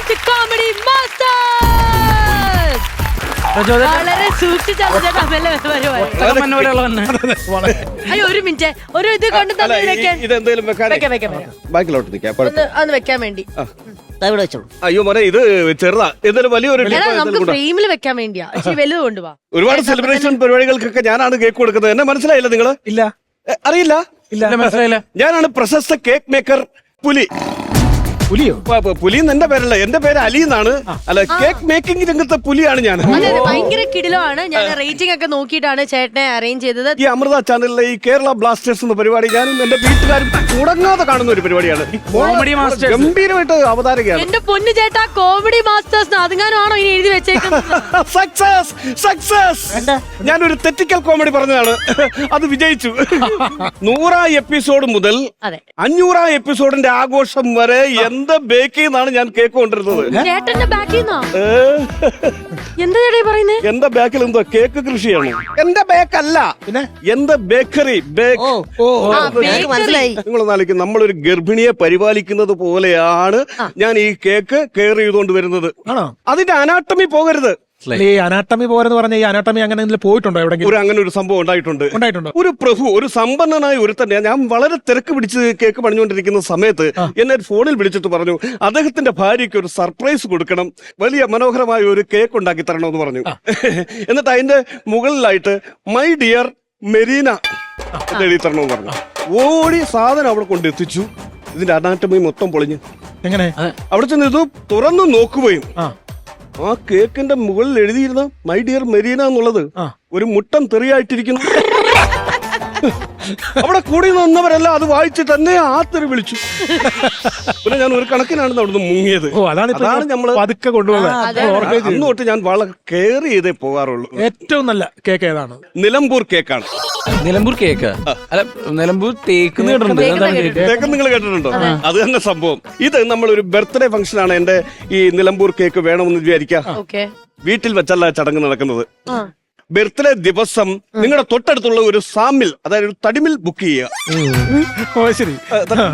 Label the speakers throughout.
Speaker 1: To comedy masters. വളരെ സൂക്ഷിച്ചാണ് ചേട്ടാ മെല്ലെ അയ്യോ ഒരു മിനിറ്റ് ഒരു ഇത് കൊണ്ട്
Speaker 2: ബാക്കിലോട്ട്
Speaker 1: ഒന്ന് വെക്കാൻ വേണ്ടി
Speaker 2: അയ്യോ മോനെ ഇത് ചെറുതാ എന്തായാലും വലിയൊരു
Speaker 1: നമുക്ക് ഫ്രെയിമിൽ വെക്കാൻ വേണ്ടിയാ വലുത് കൊണ്ടുപോവാ.
Speaker 2: ഒരുപാട് സെലിബ്രേഷൻ പരിപാടികൾക്കൊക്കെ ഞാനാണ് കേക്ക് കൊടുക്കുന്നത്. എന്നെ മനസ്സിലായില്ല നിങ്ങള്?
Speaker 3: ഇല്ല.
Speaker 2: അറിയില്ല?
Speaker 3: ഇല്ല, മനസ്സിലായില്ല.
Speaker 2: ഞാനാണ് പ്രശസ്ത കേക്ക് മേക്കർ പുലി.
Speaker 3: പുലിയോ?
Speaker 2: പുലി എന്റെ പേരല്ല, എന്റെ പേര് അലി എന്നാണ്. അല്ല, കേക്ക് മേക്കിംഗ് രംഗത്തെ പുലിയാണ് ഞാൻ.
Speaker 1: ഭയങ്കര കിടിലോ ആണ്. ഞാൻ റേറ്റിംഗ് ഒക്കെ നോക്കിയിട്ടാണ് ചേട്ടനെ അറേഞ്ച് ചെയ്തത്.
Speaker 2: ഈ അമൃത ചാനലിലെ ഈ കേരള ബ്ലാസ്റ്റേഴ്സ് എന്ന പരിപാടി ഞാനും എന്റെ വീട്ടുകാരും മുടങ്ങാതെ കാണുന്ന ഒരു പരിപാടിയാണ്.
Speaker 3: കോമഡി മാസ്റ്റേഴ്സ്
Speaker 2: ഗംഭീരമായിട്ട് അവതാരകയാണ്.
Speaker 1: എന്റെ പൊന്നു ചേട്ടാ, കോമഡി മാസ്റ്റേഴ്സ് അതിങ്ങാനാണോ ഇനി എഴുതി വെച്ചേക്കുന്നത്?
Speaker 2: Success success. ഞാനൊരു തെറ്റിക്കൽ കോമഡി പറഞ്ഞതാണ്, അത് വിജയിച്ചു. 100 എപ്പിസോഡ് മുതൽ 500 എപ്പിസോഡിന്റെ ആഘോഷം വരെ എന്താ ബേക്കിൽ നിന്നാണ് ഞാൻ കേക്ക് കൊണ്ടിരുന്നത്.
Speaker 1: ചേട്ടന്റെ ബാക്കിൽ നിന്നോ? എന്താ ചേട്ടാ പറയുന്നത്?
Speaker 2: എന്റെ ബാക്കിൽ എന്തോ കേക്ക് കൃഷിയാണ്. എന്റെ ബേക്കല്ല, പിന്നെ എന്റെ ബേക്കറി.
Speaker 1: മനസ്സിലായി.
Speaker 2: നിങ്ങളൊന്നാലോചിക്കും, നമ്മളൊരു ഗർഭിണിയെ പരിപാലിക്കുന്നത് പോലെയാണ് ഞാൻ ഈ കേക്ക് കെയർ ചെയ്തുകൊണ്ട് വരുന്നത്. അതിന്റെ അനാട്ടമി പോകരുത്.
Speaker 3: ഈ അനാട്ടമി പോരെന്ന് പറഞ്ഞ ഈ അനാട്ടമി അങ്ങനെ പോയിട്ടുണ്ടോ എവിടെയെങ്കിലും?
Speaker 2: അങ്ങനെ ഒരു സംഭവം ഉണ്ടായിട്ടുണ്ട്. ഒരു പ്രഭു, ഒരു സമ്പന്നനായ ഒരുത്തന്നെ, ഞാൻ വളരെ തിരക്ക് പിടിച്ച് കേക്ക് പണിഞ്ഞുകൊണ്ടിരിക്കുന്ന സമയത്ത് എന്നെ ഫോണിൽ വിളിച്ചിട്ട് പറഞ്ഞു അദ്ദേഹത്തിന്റെ ഭാര്യയ്ക്ക് ഒരു സർപ്രൈസ് കൊടുക്കണം, വലിയ മനോഹരമായ ഒരു കേക്ക് ഉണ്ടാക്കി തരണമെന്ന് പറഞ്ഞു. എന്നിട്ട് അതിന്റെ മുകളിലായിട്ട് മൈ ഡിയർ മെരീന എഴുതി തരണമെന്ന് പറഞ്ഞു. ഓടി സാധനം അവിടെ കൊണ്ടെത്തിച്ചു. ഇതിന്റെ അനാട്ടമി മൊത്തം പൊളിഞ്ഞു.
Speaker 3: എങ്ങനെ?
Speaker 2: അവിടെ ചെന്ന് ഇത് തുറന്നു നോക്കുകയും ആ കേക്കിന്റെ മുകളിൽ എഴുതിയിരുന്ന മൈ ഡിയർ മെരീന എന്നുള്ളത് ഒരു മുട്ടം തെറിയായിട്ടിരിക്കുന്നു. അവിടെ കൂടി നിന്നവരെല്ലാം അത് വായിച്ചിട്ട് തന്നെ ആത്തറി വിളിച്ചു. പിന്നെ ഞാൻ ഒരു കണക്കിനാണ് അവിടുന്ന് മുങ്ങിയത്.
Speaker 3: അതാണ് നമ്മള് പതുക്കെ കൊണ്ടുപോകുന്നത്.
Speaker 2: അന്ന് തൊട്ട് ഞാൻ വളരെ കെയർ ചെയ്തേ പോകാറുള്ളൂ.
Speaker 3: ഏറ്റവും നല്ല കേക്ക് ഏതാണ്?
Speaker 2: നിലമ്പൂർ കേക്കാണ്.
Speaker 4: നിലമ്പൂർ കേക്ക് അല്ല, നിലമ്പൂർ തേക്ക്
Speaker 2: തേക്ക് നിങ്ങൾ കേട്ടിട്ടുണ്ടോ? അത് തന്നെ സംഭവം. ഇത് നമ്മളൊരു ബർത്ത്ഡേ ഫംഗ്ഷൻ ആണ്. എന്റെ ഈ നിലമ്പൂർ കേക്ക് വേണമെന്ന് വിചാരിക്കാം. വീട്ടിൽ വെച്ചല്ല ചടങ്ങ് നടക്കുന്നത്. ബർത്ത്ഡേ ദിവസം നിങ്ങളുടെ തൊട്ടടുത്തുള്ള ഒരു സാമിൽ, അതായത് ഒരു തടിമിൽ ബുക്ക് ചെയ്യുക.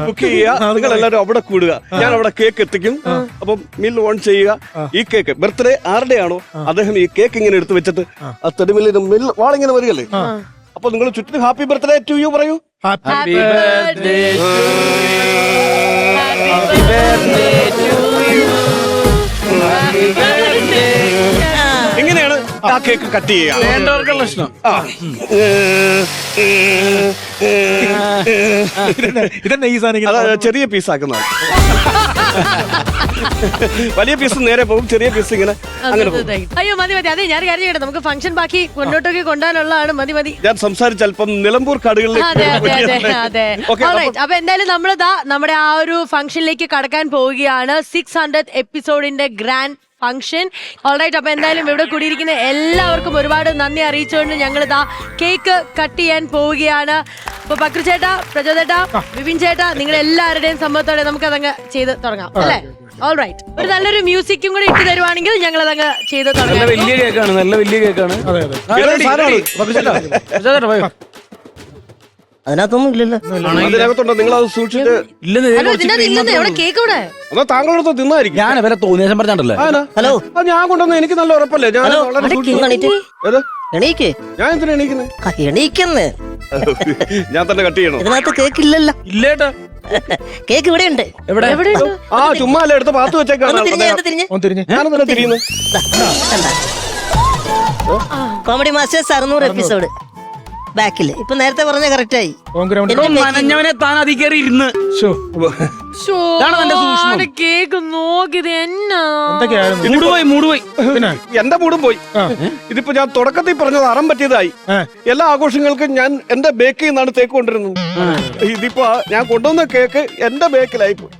Speaker 2: ബുക്ക് ചെയ്യുക, നിങ്ങൾ എല്ലാവരും അവിടെ കൂടുക. ഞാൻ അവിടെ കേക്ക് എത്തിക്കും. അപ്പം മിൽ ഓൺ ചെയ്യുക. ഈ കേക്ക് ബർത്ത്ഡേ ആരുടെയാണോ അദ്ദേഹം ഈ കേക്ക് ഇങ്ങനെ എടുത്ത് വെച്ചിട്ട് ആ തടിമില്ലിന് മിൽ വാളിങ്ങനെ വരികയല്ലേ, അപ്പൊ നിങ്ങൾ ചുറ്റും ഹാപ്പി ബർത്ത്ഡേ ടു യു പറയൂ.
Speaker 4: ഹാപ്പി ബർത്ത്ഡേ
Speaker 2: ഇങ്ങനെയാണ് ആ കേക്ക് കട്ട് ചെയ്യുക.
Speaker 4: ഇഷ്ടം
Speaker 3: ഇതന്നെ ഈ സാധനം
Speaker 2: ചെറിയ പീസ് ആക്കുന്നതാണ്. വലിയ പീസ് നേരെ പോകും, ചെറിയ പീസ് ഇങ്ങനെ അങ്ങനെ പോകും.
Speaker 1: അയ്യോ മതി മതി. അതെ, ഞാൻ കാര്യം ചെയ്യട്ടെ, നമുക്ക് ഫംഗ്ഷൻ ബാക്കി മുന്നോട്ടൊക്കെ കൊണ്ടുപോകാനുള്ളതാണ്. മതി മതി.
Speaker 2: ഞാൻ സംസാരിച്ച അല്പം നിലമ്പൂർ കാടുകളിലേക്ക്.
Speaker 1: അപ്പൊ എന്തായാലും നമ്മളിതാ നമ്മുടെ ആ ഒരു ഫംഗ്ഷനിലേക്ക് കടക്കാൻ പോവുകയാണ്. 600th എപ്പിസോഡിന്റെ grand function. ഓൾറൈറ്റ്. അപ്പൊ എന്തായാലും ഇവിടെ കൂടിയിരിക്കുന്ന എല്ലാവർക്കും ഒരുപാട് നന്ദി അറിയിച്ചുകൊണ്ട് ഞങ്ങൾ ഇതാ കേക്ക് കട്ട് ചെയ്യാൻ പോവുകയാണ്. അപ്പൊ പക്രു ചേട്ടാ, പ്രചോദേട്ടാ, വിപിൻ ചേട്ടാ, നിങ്ങൾ എല്ലാവരുടെയും സമ്മതത്തോടെ നമുക്ക് അതങ്ങ് ചെയ്ത് തുടങ്ങാം അല്ലേ? ഓൾറൈറ്റ്. ഒരു നല്ലൊരു മ്യൂസിക്കും കൂടെ ഇട്ട് തരുവാണെങ്കിൽ ഞങ്ങൾ അതങ്ങ് ചെയ്ത് തുടങ്ങാം.
Speaker 4: നല്ല വലിയ കേക്കാണ്, നല്ല വലിയ കേക്കാണ്.
Speaker 5: അതിനകത്തൊന്നും ഇല്ലല്ലോ.
Speaker 2: അതിനകത്തുണ്ടോ? നിങ്ങൾ അത് സൂക്ഷിച്ച്
Speaker 1: കേക്ക് ഇവിടെ
Speaker 2: അതോ താങ്കളടുത്ത് തിന്നായിരിക്കും.
Speaker 4: ഞാൻ വില തോന്നിയ പറഞ്ഞാണ്ടല്ലേ.
Speaker 5: ഹലോ,
Speaker 2: ഞാൻ കൊണ്ടുവന്ന എനിക്ക് നല്ല ഉറപ്പല്ലേ. ഞാൻ
Speaker 5: എണീക്ക്.
Speaker 2: ഞാൻ എന്തിനാ എണീക്കുന്നത്?
Speaker 5: എണീക്കന്ന്.
Speaker 2: ഞാൻ തന്നെ കട്ട് ചെയ്യണോ?
Speaker 5: ഇതിനകത്ത് കേക്ക് ഇല്ലല്ലോ.
Speaker 4: ഇല്ലേട്ടാ,
Speaker 5: കേക്ക് ഇവിടെ ഉണ്ട്.
Speaker 4: എവിടെ?
Speaker 2: ആ ചുമ്മാ അല്ലേ എടുത്ത് പാത്ത് വെച്ചേക്കാണ്. ഞാനെന്തിനാ തിരിയുന്നു?
Speaker 5: കോമഡി മാസ്റ്റേഴ്സ് 600 എപ്പിസോഡ് ബാക്കില്. ഇപ്പൊ നേരത്തെ പറഞ്ഞ കറക്റ്റ് ആയി.
Speaker 4: നനഞ്ഞവനെ താൻ അതി കയറി ഇരുന്ന്
Speaker 1: കേക്ക് നോക്കിയത് എന്നാ
Speaker 4: മൂടുപോയി.
Speaker 2: എന്റെ മൂടും പോയി. ഇതിപ്പോ ഞാൻ തുടക്കത്തിൽ പറഞ്ഞത് അറം പറ്റിയതായി. എല്ലാ ആഘോഷങ്ങൾക്കും ഞാൻ എന്റെ ബേക്കിൽ നിന്നാണ് തേക്ക് കൊണ്ടിരുന്നത്. ഇതിപ്പോ ഞാൻ കൊണ്ടുവന്ന കേക്ക് എന്റെ ബേക്കിലായി പോയി.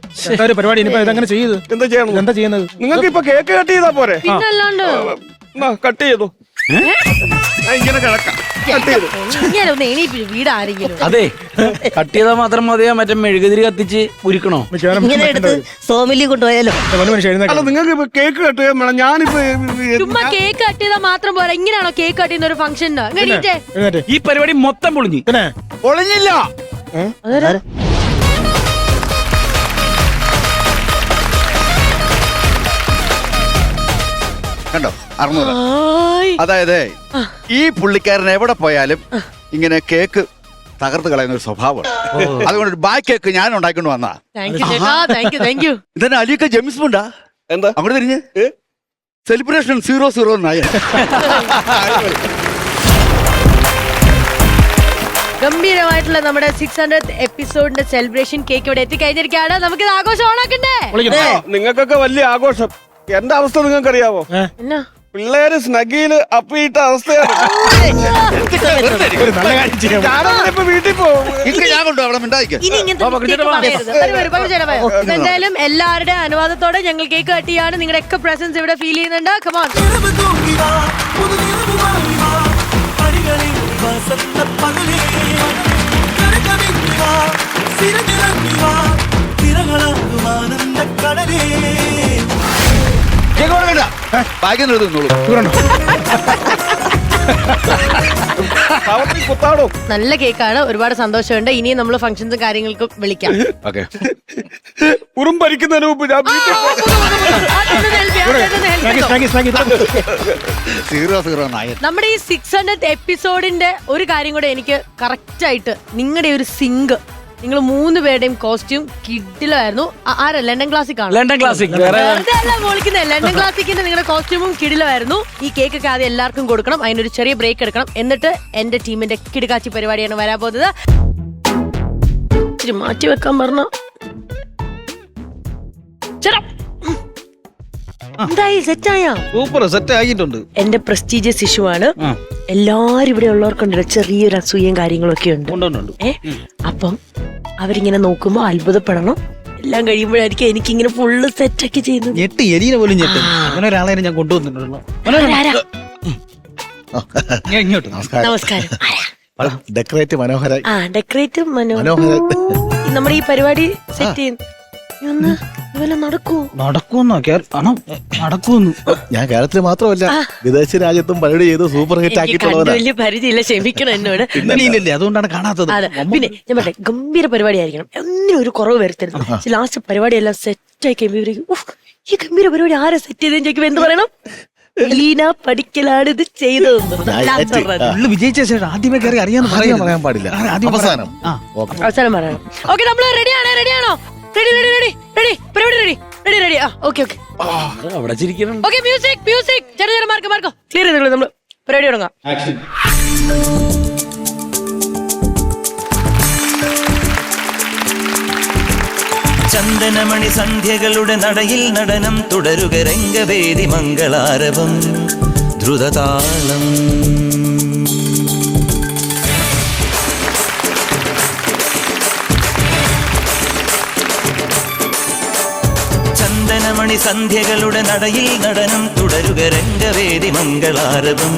Speaker 3: പരിപാടി ഇതെങ്ങനെ ചെയ്ത്
Speaker 2: എന്താ ചെയ്യണം?
Speaker 3: എന്താ ചെയ്യുന്നത്?
Speaker 2: നിങ്ങൾക്ക് ഇപ്പൊ കേക്ക് കട്ട് ചെയ്താ പോരെ? കട്ട് ചെയ്തു. ഇങ്ങനെ കിടക്കാം.
Speaker 1: വീട് ആരെങ്കിലും
Speaker 4: അതെ കട്ട് ചെയ്താൽ മാത്രം മതിയാ, മറ്റേ മെഴുകുതിരി കത്തിച്ച് ഉരുക്കണോ?
Speaker 5: ഇങ്ങനെ എടുത്ത് സോമിലി കൊണ്ടുപോയാലോ?
Speaker 2: അല്ല, നിങ്ങൾക്ക് കേക്ക് കട്ട് ചെയ്യാൻ വേണം. ഞാനിപ്പോ
Speaker 1: ചുമ്മാ കേക്ക് കട്ട് ചെയ്താൽ മാത്രം പോരാ. ഇങ്ങനെയാണോ കേക്ക് കട്ട് ചെയ്യുന്ന ഒരു ഫംഗ്ഷന്?
Speaker 4: ഈ പരിപാടി മൊത്തം
Speaker 2: പൊളിഞ്ഞില്ല.
Speaker 6: കണ്ടോ 600.
Speaker 1: ആയ്.
Speaker 6: അതായത് ഈ പുള്ളിക്കാരൻ എവിടെ പോയാലും ഇങ്ങനെ കേക്ക് തകർത്ത് കളയുന്ന ഒരു സ്വഭാവമാണ്. അതുകൊണ്ട് ഒരു ബാക്ക് കേക്ക് ഞാൻ ഉണ്ടാക്കിക്കൊണ്ട് വന്നാ.
Speaker 1: Thank you ചേട്ടാ, thank you.
Speaker 6: ഇതന്നെ അലിയൊക്കെ ജെയിംസ് ബോണ്ടാ.
Speaker 2: എന്താ
Speaker 6: അങ്ങോട്ട് തിരിഞ്ഞ് സെലിബ്രേഷൻ 00 എന്നായി.
Speaker 1: ഗംഭീരമായിട്ടുള്ള നമ്മുടെ 600th എപ്പിസോഡിന്റെ സെലിബ്രേഷൻ കേക്ക് ഇവിടെ എത്തിക്കഴിഞ്ഞിരിക്കുകയാണ്. നമുക്ക് ഇത് ആഘോഷം ഓണാക്കണ്ടേ?
Speaker 2: നിങ്ങൾക്കൊക്കെ വലിയ ആഘോഷം. എന്റെ അവസ്ഥ നിങ്ങൾക്കറിയാവോ?
Speaker 1: എന്നാ
Speaker 2: പിള്ളേര് സ്നഗിയില് അപ്പിയിട്ട അവസ്ഥയാണ്. ഞാനങ്ങനെ ഇപ്പൊ വീട്ടിൽ പോകും.
Speaker 6: ഞാൻ കൊണ്ടു അവിടെ മിണ്ടായിക്ക്.
Speaker 1: ഇനി ഇങ്ങനത്തെ mistake പറയരുത്. വരൂ, ചേട്ടാ, വരൂ. എന്തായാലും എല്ലാവരുടെ അനുവാദത്തോടെ ഞങ്ങൾ കേക്ക് കട്ട് ചെയ്യാണ്. നിങ്ങളുടെ ഒക്കെ പ്രസൻസ് ഇവിടെ ഫീൽ ചെയ്യുന്നുണ്ട്. കമോൺ.
Speaker 6: ബാഗിൽ നിന്ന് നിന്നോളൂ.
Speaker 2: കുത്താടോ.
Speaker 1: നല്ല കേക്കാണ്. ഒരുപാട് സന്തോഷമുണ്ട്. ഇനിയും നമ്മൾ ഫംഗ്ഷൻസും കാര്യങ്ങൾക്കും വിളിക്കാം.
Speaker 2: ഉറുമ്പരിക്കുന്നതിന് മുമ്പ് ഞാൻ വീട്ടിൽ പോകും.
Speaker 6: 00 നായ.
Speaker 1: നമ്മുടെ ഈ 600th എപ്പിസോഡിന്റെ ഒരു കാര്യം കൂടെ എനിക്ക് കറക്റ്റ് ആയിട്ട് നിങ്ങളുടെ ഒരു സിങ്ക്, നിങ്ങൾ 3 പേരുടെയും കോസ്റ്റ്യൂം കിഡിലായിരുന്നു. ആരാ ലണ്ടൻ ക്ലാസിക് ആണ്?
Speaker 4: ലണ്ടൻ ക്ലാസിക് വേറെ
Speaker 1: ലണ്ടൻ ക്ലാസിക്കിന്റെ നിങ്ങളുടെ കോസ്റ്റ്യൂമും കിഡിലായിരുന്നു. ഈ കേക്ക് ഒക്കെ ആദ്യം എല്ലാവർക്കും കൊടുക്കണം. അതിനൊരു ചെറിയ ബ്രേക്ക് എടുക്കണം. എന്നിട്ട് എന്റെ ടീമിന്റെ കിടുകാച്ചി പരിപാടിയാണ് വരാൻ പോകുന്നത്. ഇച്ചിരി മാറ്റി വെക്കാൻ പറഞ്ഞ എന്തായി? സെറ്റായ?
Speaker 4: സൂപ്പർ സെറ്റ് ആക്കിയിട്ടുണ്ട്.
Speaker 1: എന്റെ പ്രസ്റ്റീജിയസ് ഇഷ്യൂ ആണ്. എല്ലാരും ഇവിടെ ഉള്ളവർക്കുണ്ടല്ലോ ചെറിയൊരു അസൂയയും കാര്യങ്ങളൊക്കെ ഉണ്ട്. അപ്പം അവരിങ്ങനെ നോക്കുമ്പോ അത്ഭുതപ്പെടണം. എല്ലാം കഴിയുമ്പോഴായിരിക്കും എനിക്കിങ്ങനെ ഫുള്ള് സെറ്റൊക്കെ ചെയ്യുന്നത്.
Speaker 4: ഞെട്ടി എലീനെ പോലും ഞെട്ടി. അങ്ങനെ ഒരാളെ ഞാൻ കൊണ്ടുവന്നിട്ടുള്ളൂ. ഇങ്ങോട്ട്
Speaker 1: നമസ്കാരം.
Speaker 3: ഡെക്കറേറ്റ് മനോഹര
Speaker 1: ഡെക്കറേറ്റ് നമ്മുടെ ഈ പരിപാടി സെറ്റ് ചെയ്യുന്നു.
Speaker 4: നടക്കൂന്നോ? നടക്കൂന്ന്.
Speaker 3: ഞാൻ കേരളത്തിൽ മാത്രമല്ല വിദേശ രാജ്യത്തും പരിപാടി ചെയ്ത് സൂപ്പർ ഹിറ്റ് ആക്കിയിട്ടുള്ളവരാ.
Speaker 1: വലിയ പരിചയമില്ല, ക്ഷമിക്കണം എന്നോട്.
Speaker 4: അതുകൊണ്ടാണ് കാണാത്തത്.
Speaker 1: പിന്നെ ഞാൻ പറയട്ടെ, ഗംഭീര പരിപാടി ആയിരിക്കണം. ഒന്നിനും ഒരു കുറവ് വരുത്തരുത്. ലാസ്റ്റ് പരിപാടി എല്ലാം സെറ്റ് ആയി കഴിയുമ്പോഴേക്കും ഈ ഗംഭീര പരിപാടി ആരാ സെറ്റ് ചെയ്തെന്ന് ചോദിക്കുമ്പോ എന്ത് പറയണം? ലീന പഠിക്കലാണ് ഇത് ചെയ്തതെന്ന്.
Speaker 4: വിജയിച്ച ശേഷം ആദ്യമേ കയറി അറിയാൻ
Speaker 3: പറയാൻ പാടില്ല. അവസാനം
Speaker 1: അവസാനം പറയണം. ഓക്കെ, നമ്മൾ റെഡിയാണോ? റെഡി.
Speaker 4: അവിടെ ചിരിക്കണം.
Speaker 1: Okay, music. ചെറിയ മാർക്കോ ക്ലിയർ ചെയ്തോളൂ. നമ്മള് പരിപാടി തുടങ്ങാം.
Speaker 7: ചന്ദനമണി സന്ധ്യകളുടെ നടയിൽ നടനം തുടരുക രംഗവേദി മംഗളാരവം ദ്രുതതാളം. ചന്ദനമണി സന്ധ്യകളുടെ നടയിൽ നടനം തുടരുക രംഗവേദി മംഗളാരവം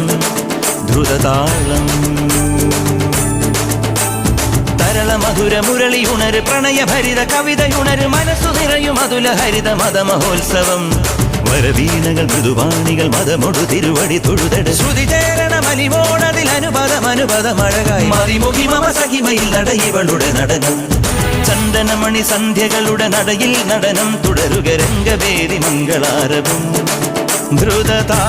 Speaker 7: ദ്രുതതാളം. മധുര മുരളിയുണര് പ്രണയഭരിത കവിതയുണര് മനസ്സു നിറയും അതുല ഹരിത മതമഹോത്സവം. വരവീണകൾ മൃദുവാണികൾ മതമൊടു തിരുവടി തൊഴുതട് ശ്രുതിചേരണ മലിമോടതിൽ അനുപദമഴകായി മതിമുഖി മമ സഹിമയിൽ നടയിവളുടെ നടനം. ചന്ദനമണി സന്ധ്യകളുടെ നടയിൽ നടനം തുടരുക രംഗവേദി മംഗളാരവം ദ്രുതതാളം.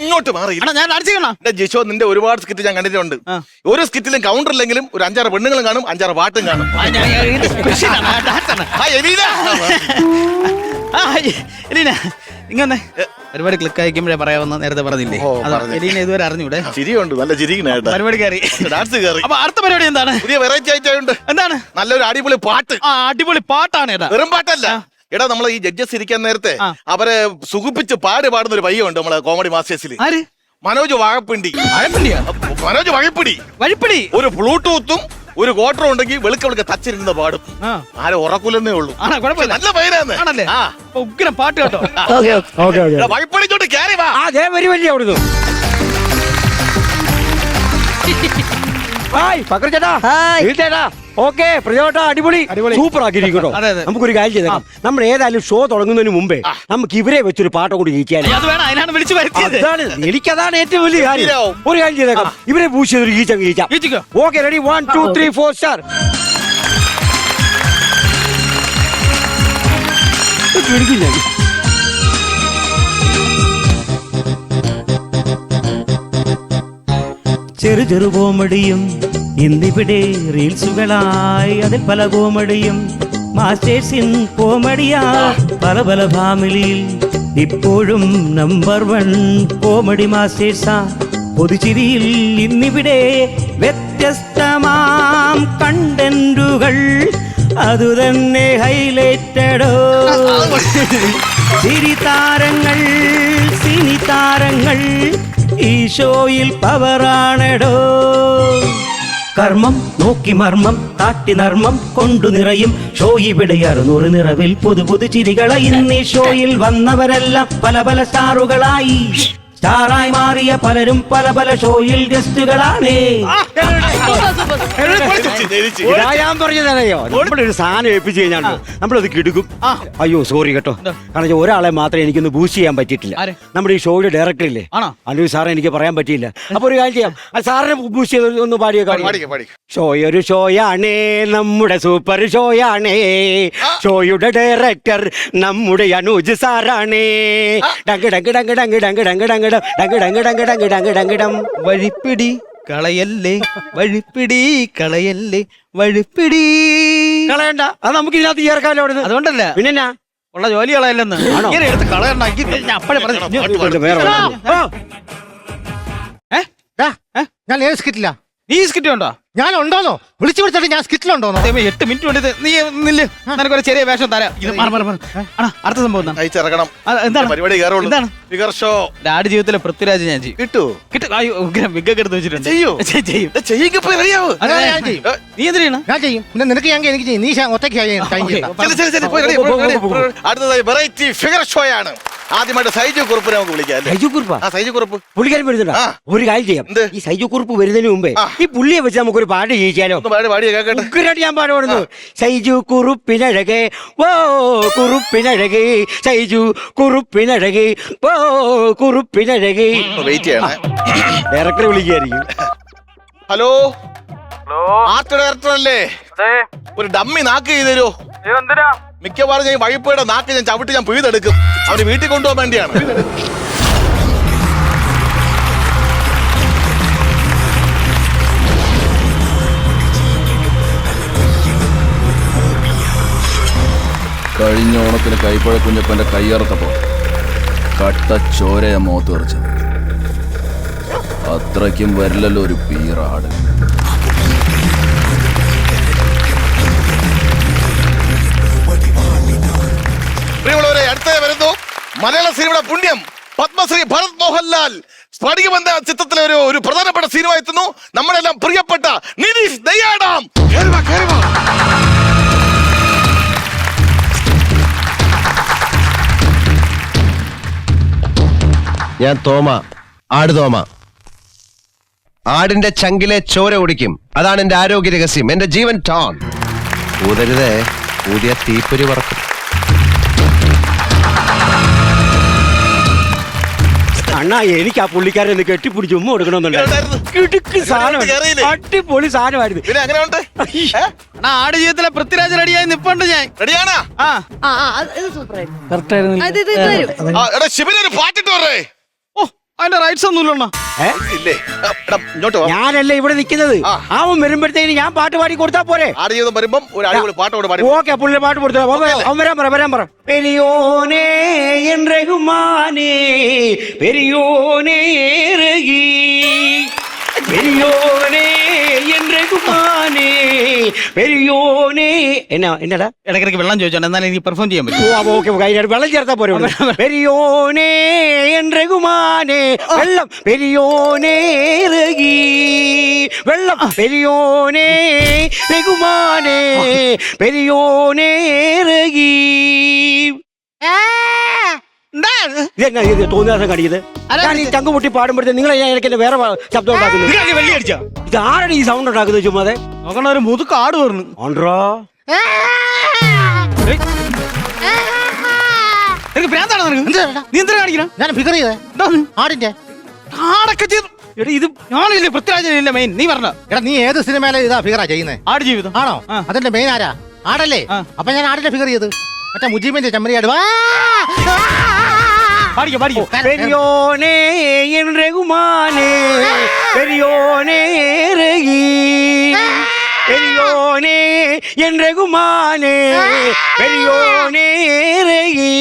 Speaker 8: ഇങ്ങോട്ട് മാറിയില്ല. ഞാൻ ജിഷോ, നിന്റെ ഒരുപാട് സ്കിറ്റ് ഞാൻ കണ്ടിട്ടുണ്ട്. ഒരു സ്കിറ്റിലും കൗണ്ടർ ഇല്ലെങ്കിലും ഒരു 5-6 പെണ്ണുങ്ങളും കാണും, 5-6 പാട്ടും കാണും.
Speaker 4: ഇങ്ങനെ പരിപാടി ക്ലിക്ക് അയക്കുമ്പോഴേ പറയാമെന്ന് നേരത്തെ പറഞ്ഞില്ലേ? എലീന ഇതുവരെ അറിഞ്ഞൂടെ?
Speaker 8: ചിരിയുണ്ട്, നല്ല ചിരിക്കണേട്ടാ.
Speaker 4: പരിപാടി കയറി,
Speaker 8: ഡാൻസ് കയറി.
Speaker 4: അപ്പൊ അടുത്ത പരിപാടി എന്താണ്?
Speaker 8: പുതിയ വെറൈറ്റി ആയിട്ടുണ്ട്.
Speaker 4: എന്താണ്?
Speaker 8: നല്ലൊരു അടിപൊളി പാട്ട്.
Speaker 4: അടിപൊളി പാട്ടാണ്.
Speaker 8: വെറും പാട്ടല്ല. എടാ, നമ്മളെ ഈ ജഡ്ജസ് ഇരിക്കാൻ നേരത്തെ അവരെ സുഖിപ്പിച്ച് പാടുന്ന ഒരു പയ്യുണ്ട് നമ്മളെ കോമഡി മാസ്റ്റേഴ്സിൽ.
Speaker 4: ആര്?
Speaker 8: മനോജ് വാഴപ്പിണ്ടി. മനോജ് വഴിപ്പിടി. ഒരു ബ്ലൂടൂത്തും ഒരു കോട്ടറും ഉണ്ടെങ്കിൽ വെളുക്ക തച്ചിരുന്ന പാടും. ആരും ഉറക്കൂലെന്നേ ഉള്ളൂ. നല്ല പയ്യനാണ്.
Speaker 4: ഉഗ്രം പാട്ട് കേട്ടോ.
Speaker 8: വഴിപ്പടിച്ചോട്ട് കയറി വാ.
Speaker 9: ഓക്കെ പ്രജോട്ട അടിപൊളി സൂപ്പർ ആക്കിയിരിക്കട്ടോ.
Speaker 4: അതെ, അതെ.
Speaker 9: നമുക്കൊരു കാര്യം ചെയ്തേക്കാം. നമ്മൾ ഏതായാലും ഷോ തുടങ്ങുന്നതിന് മുമ്പേ നമുക്ക് ഇവരെ വെച്ചൊരു പാട്ട് കൂടി ജയിക്കാൻ.
Speaker 4: അത് വേണം, അതിനാണ് വിളിച്ചു വരുത്തിയത്.
Speaker 9: എനിക്കതാണ് ഏറ്റവും വലിയ കാര്യം. ഒരു കാര്യം ചെയ്തേക്കാം, ഇവരെ പൂശ് ചെയ്തൊരു ഗീച്ചം. Okay ready 1 2 3 4 star.
Speaker 7: ചെറു ചെറു കോമഡിയും ഇന്നിവിടെ റീൽസുകളായി അതിൽ പല കോമഡിയും മാസ്റ്റേഴ്സിൻ കോമഡിയാ പല പല ഫാമിലിയിൽ ഇപ്പോഴും നമ്പർ 1 കോമഡി മാസ്റ്റേഴ്സാ പൊതുചിരിയിൽ ഇന്നിവിടെ വ്യത്യസ്തമാം കണ്ടന്റുകൾ അതുതന്നെ ഹൈലൈറ്റഡോ ചിരി താരങ്ങൾ സിനി താരങ്ങൾ ഈ ഷോയിൽ പവറാണടോ കർമ്മം നോക്കി മർമ്മം കാട്ടി നർമ്മം കൊണ്ടു നിറയും ഷോ ഇവിടെ 600 നിറവിൽ പുതു പുതു ചിരികളെ ഇന്നീ ഷോയിൽ വന്നവരെല്ലാം പല പല സ്റ്റാറുകളായി സ്റ്റാറായി മാറിയ പലരും പല പല ഷോയിൽ ഗസ്റ്റുകളാണ്.
Speaker 9: ഞാൻ പറഞ്ഞതറിയോ, നമ്മളൊരു സാധനം ഏൽപ്പിച്ചു കഴിഞ്ഞാൽ നമ്മളത് കിടുക്കും. അയ്യോ സോറി കേട്ടോ, കാരണം ഒരാളെ മാത്രമേ എനിക്കൊന്ന് ബൂസ്റ്റ് ചെയ്യാൻ പറ്റിയിട്ടില്ല. നമ്മുടെ ഈ ഷോയുടെ ഡയറക്ടർ ഇല്ലേ അല്ലു സാറെ, എനിക്ക് പറയാൻ പറ്റിയില്ല. അപ്പൊ ഒരു കാര്യം ചെയ്യാം, സാറിനെ ബൂസ്റ്റ് ചെയ്ത് ഒന്ന് പാടിയ ഷോ ഒരു ഷോയാണേ, നമ്മുടെ സൂപ്പർ ഷോയാണേ. ഷോയുടെ ഡയറക്ടർ നമ്മുടെ അനുജ് സാറാണേ. ഡങ്ക് ഡങ്ക് ഡങ്ക് ഡങ്ക് ഡങ്ക് ഡങ്ക് ഡങ്ക് ഡങ്ക് ഡങ്ക് ഡങ്ക് ഡങ്ക് ഡങ്ക് ഡങ്ക് ഡം.
Speaker 4: വഴിപ്പിടി കളയല്ലേ വഴിപ്പിടി കളയല്ലേ വഴിപ്പിടി
Speaker 9: കളയണ്ട, അത് നമുക്ക് ഇതിനകത്ത് ചേർക്കാമല്ലോ.
Speaker 4: അതുകൊണ്ടല്ല
Speaker 9: പിന്നെ
Speaker 4: ഉള്ള ജോലി കളയല്ലെന്ന് ഇങ്ങനെ എടുത്ത് കളയണ്ടെങ്കിൽ ഞാൻ അപ്പഴേ പറഞ്ഞു.
Speaker 10: ഞാൻ ഏത് സ്കിറ്റില്ല?
Speaker 4: നീ സ്കിറ്റ് ഉണ്ടോ?
Speaker 10: ഞാൻ ഉണ്ടോന്നോ വിളിച്ചു വിളിച്ചിട്ട് ഞാൻ സ്കിറ്റിലുണ്ടോന്നോ?
Speaker 4: 8 മിനിറ്റ് കൊണ്ട് നീ നില്ല്, നിനക്കൊരു ചെറിയ വേഷം തരാം. അടുത്ത സംഭവം എന്താണ്?
Speaker 8: അയച്ചിറക്കണം.
Speaker 4: എന്താണ്
Speaker 8: പരിപാടി കയറുള്ളൂ.
Speaker 4: എന്താണ്?
Speaker 8: Figure show.
Speaker 4: ഡാഡി ജീവിതത്തിലെ പൃഥ്വിരാജ് ഞാൻ ചെയ്യും.
Speaker 8: കിട്ടുമോ?
Speaker 4: കിട്ടും. വിഗ്ഗൊക്കെ എടുത്ത് വെച്ചിട്ടുണ്ട്.
Speaker 8: ചെയ്യൂ.
Speaker 4: ചെയ്യും.
Speaker 8: ചെയ്യിക്കപ്പോ അറിയാവോ?
Speaker 10: ഞാൻ ചെയ്യും.
Speaker 4: നീ എന്തിനാണ്?
Speaker 10: ഞാൻ ചെയ്യും. പിന്നെ നിനക്ക് ഞാൻ എനിക്ക് ചെയ്യും. നീ ഒറ്റയ്ക്ക്
Speaker 8: അടുത്തതായി വെറൈറ്റി ഫിഗർ ഷോ ആണ്. ആദ്യമായിട്ട് സൈജു കുറുപ്പ് നമുക്ക് വിളിക്കാം.
Speaker 9: സൈജു കുറുപ്പാ?
Speaker 8: സൈജു കുറുപ്പ്
Speaker 9: പുള്ളിക്കാരൻ വരുന്നുണ്ടോ? ഒരു കാര്യം ചെയ്യാം, ഈ സൈജു കുറുപ്പ് വരുന്നതിന് മുമ്പേ ഈ പുള്ളിയെ വെച്ച് നമുക്കൊരു പാട്ട് ചെയ്യിച്ചാലോ? ഉഗ്രായിട്ട് ഞാൻ പാട്ട് പാടുന്നു. സൈജു കുറുപ്പിനഴകേ ഓ കുറുപ്പിനഴകേ, സൈജു കുറുപ്പിനഴകേ ഓ കുറുപ്പിനഴകേ.
Speaker 8: വെയിറ്റ് ചെയ്യണം,
Speaker 9: ഡയറക്ടറെ വിളിക്കായിരിക്കും.
Speaker 8: ഹലോ, ആർട്ട് ഡയറക്ടർ അല്ലേ? ഒരു ഡമ്മി നാക്ക് ചെയ്ത് തരുമോ? മിക്കവാറും ഞാൻ വഴിപ്പയുടെ നാക്ക് ഞാൻ ചവിട്ടി ഞാൻ പിഴുതെടുക്കും. അവന് വീട്ടിൽ കൊണ്ടുപോകാൻ വേണ്ടിയാണ്.
Speaker 11: കഴിഞ്ഞ ഓണത്തിന് കൈപ്പഴ കുഞ്ഞപ്പന്റെ കയ്യറുത്തപ്പോ കട്ട ചോരയ മോത്ത് തെറിച്ചത്. അത്രയ്ക്കും വരില്ലല്ലോ ഒരു പീറാട്.
Speaker 8: പ്രിയമുള്ളവരെ, അടുത്തേ വരുന്നു മലയാള സിനിമയുടെ പുണ്യം പത്മശ്രീ ഭരത് മോഹൻലാൽ സ്ഫടികബന്ധ ചിത്രത്തിലെ ഒരു പ്രധാനപ്പെട്ട സിനിമ എത്തുന്നു. നമ്മളെല്ലാം പ്രിയപ്പെട്ട നിതീഷ് ദയാടാം.
Speaker 12: ഞാൻ തോമ, ആട് തോമ. ആടിന്റെ ചങ്കിലെ ചോര കുടിക്കും, അതാണ് എന്റെ ആരോഗ്യ രഹസ്യം, എന്റെ ജീവൻ ടോൺ. ഊതരുതേ, ഊതിയ തീപ്പൊരി പറക്കും.
Speaker 9: അണ്ണാ, എനിക്ക് ആ പുള്ളിക്കാരെ ഒന്ന് കെട്ടിപ്പിടിച്ച് ഉമ്മ കൊടുക്കണമെന്നുണ്ടായിരുന്നു. അടിപൊളി സാധനമായിരുന്നു.
Speaker 4: ആട് ജീവിതത്തിലെ പൃഥ്വിരാജ് റെഡിയായി നിപ്പുണ്ട്. ഞാൻ
Speaker 8: റെഡിയാണോ? ശിവനൊരു പാട്ടിട്ട് പറയേ.
Speaker 4: ഓ, അതിന്റെ റൈറ്റ്സ് ഒന്നുമില്ല.
Speaker 9: ഞാനല്ലേ ഇവിടെ നിൽക്കുന്നത്. അവൻ വരുമ്പോഴത്തേക്ക് ഞാൻ പാട്ട് പാടി കൊടുത്താ പോരെ?
Speaker 8: വരുമ്പോ ഒരു അടിപൊളി പാട്ടോട് പാടി.
Speaker 9: ഓക്കെ, പുള്ളി പാട്ട് കൊടുത്താ വരാൻ പറ. പെരിയോനേ എൻ റഹ്മാനേ, പെരിയോനേ രഹീ, പെരിയോനേ എൻ റഹ്മാനേ, പെരിയോനേ. എന്നടാ
Speaker 4: ഇടയ്ക്കിടയ്ക്ക് വെള്ളം ചോദിച്ചോണ്ട് എന്നാലും എനിക്ക് പെർഫോം ചെയ്യാൻ പറ്റും.
Speaker 9: ഓക്കെ, വെള്ളം ചേർത്താ പോരെ. പെരിയോനേ എൻ റഹ്മാനേ, വെള്ളം പെരിയോനേ രഹീ, വെള്ളം പെരിയോനേ റഹ്മാനേ, പെരിയോനേ രഹീ. ഇതെന്നാ ഇത് തോന്നിയാസം കാണിക്കുന്നത്? ഞാൻ ഈ ചങ്കുമുട്ടി പാടുമ്പോഴത്തേക്ക് നിങ്ങളെ ഞാൻ എനിക്ക് വേറെ ശബ്ദം ഉണ്ടാക്കുന്നത്.
Speaker 4: വെള്ളി അടിച്ചാ
Speaker 9: ഇത് ആരാണ് ഈ സൗണ്ട് ഉണ്ടാക്കുന്നത് ചുമ്മാതെ?
Speaker 4: നോക്കണ ഒരു മുതുക്ക് ആട് പറഞ്ഞു.
Speaker 9: ഓൺട്രോ
Speaker 4: നിനക്ക് ഭ്രാന്താണോ നിനക്ക്? നീ എന്തിനാ കാണിക്കണം?
Speaker 10: ഞാൻ ഫിഗർ ചെയ്തേ ആടിന്റെ
Speaker 4: ആടൊക്കെ ചെയ്തു. എടാ ഇത് ഞാനില്ലേ പൃഥ്വിരാജനില്ല മെയിൻ. നീ പറഞ്ഞ
Speaker 10: എടാ നീ ഏത് സിനിമയിലെ ഇതാ ഫിഗറാ ചെയ്യുന്നേ?
Speaker 4: ആട് ജീവിതം
Speaker 10: ആണോ? അതിന്റെ മെയിൻ ആരാ? ആടല്ലേ? അപ്പൊ ഞാൻ ആടിന്റെ ഫിഗർ ചെയ്ത് മറ്റേ മുജീബിന്റെ ചെമ്മരിയാട്
Speaker 4: പാടിക്കോ പാടിക്കോ.
Speaker 9: പെരിയോനേ എൻ രഘുമാനേ പെരിയോനേ രഘി പെരിയോനേ എൻ രഘുമാനേ പെരിയോനേ രഘി.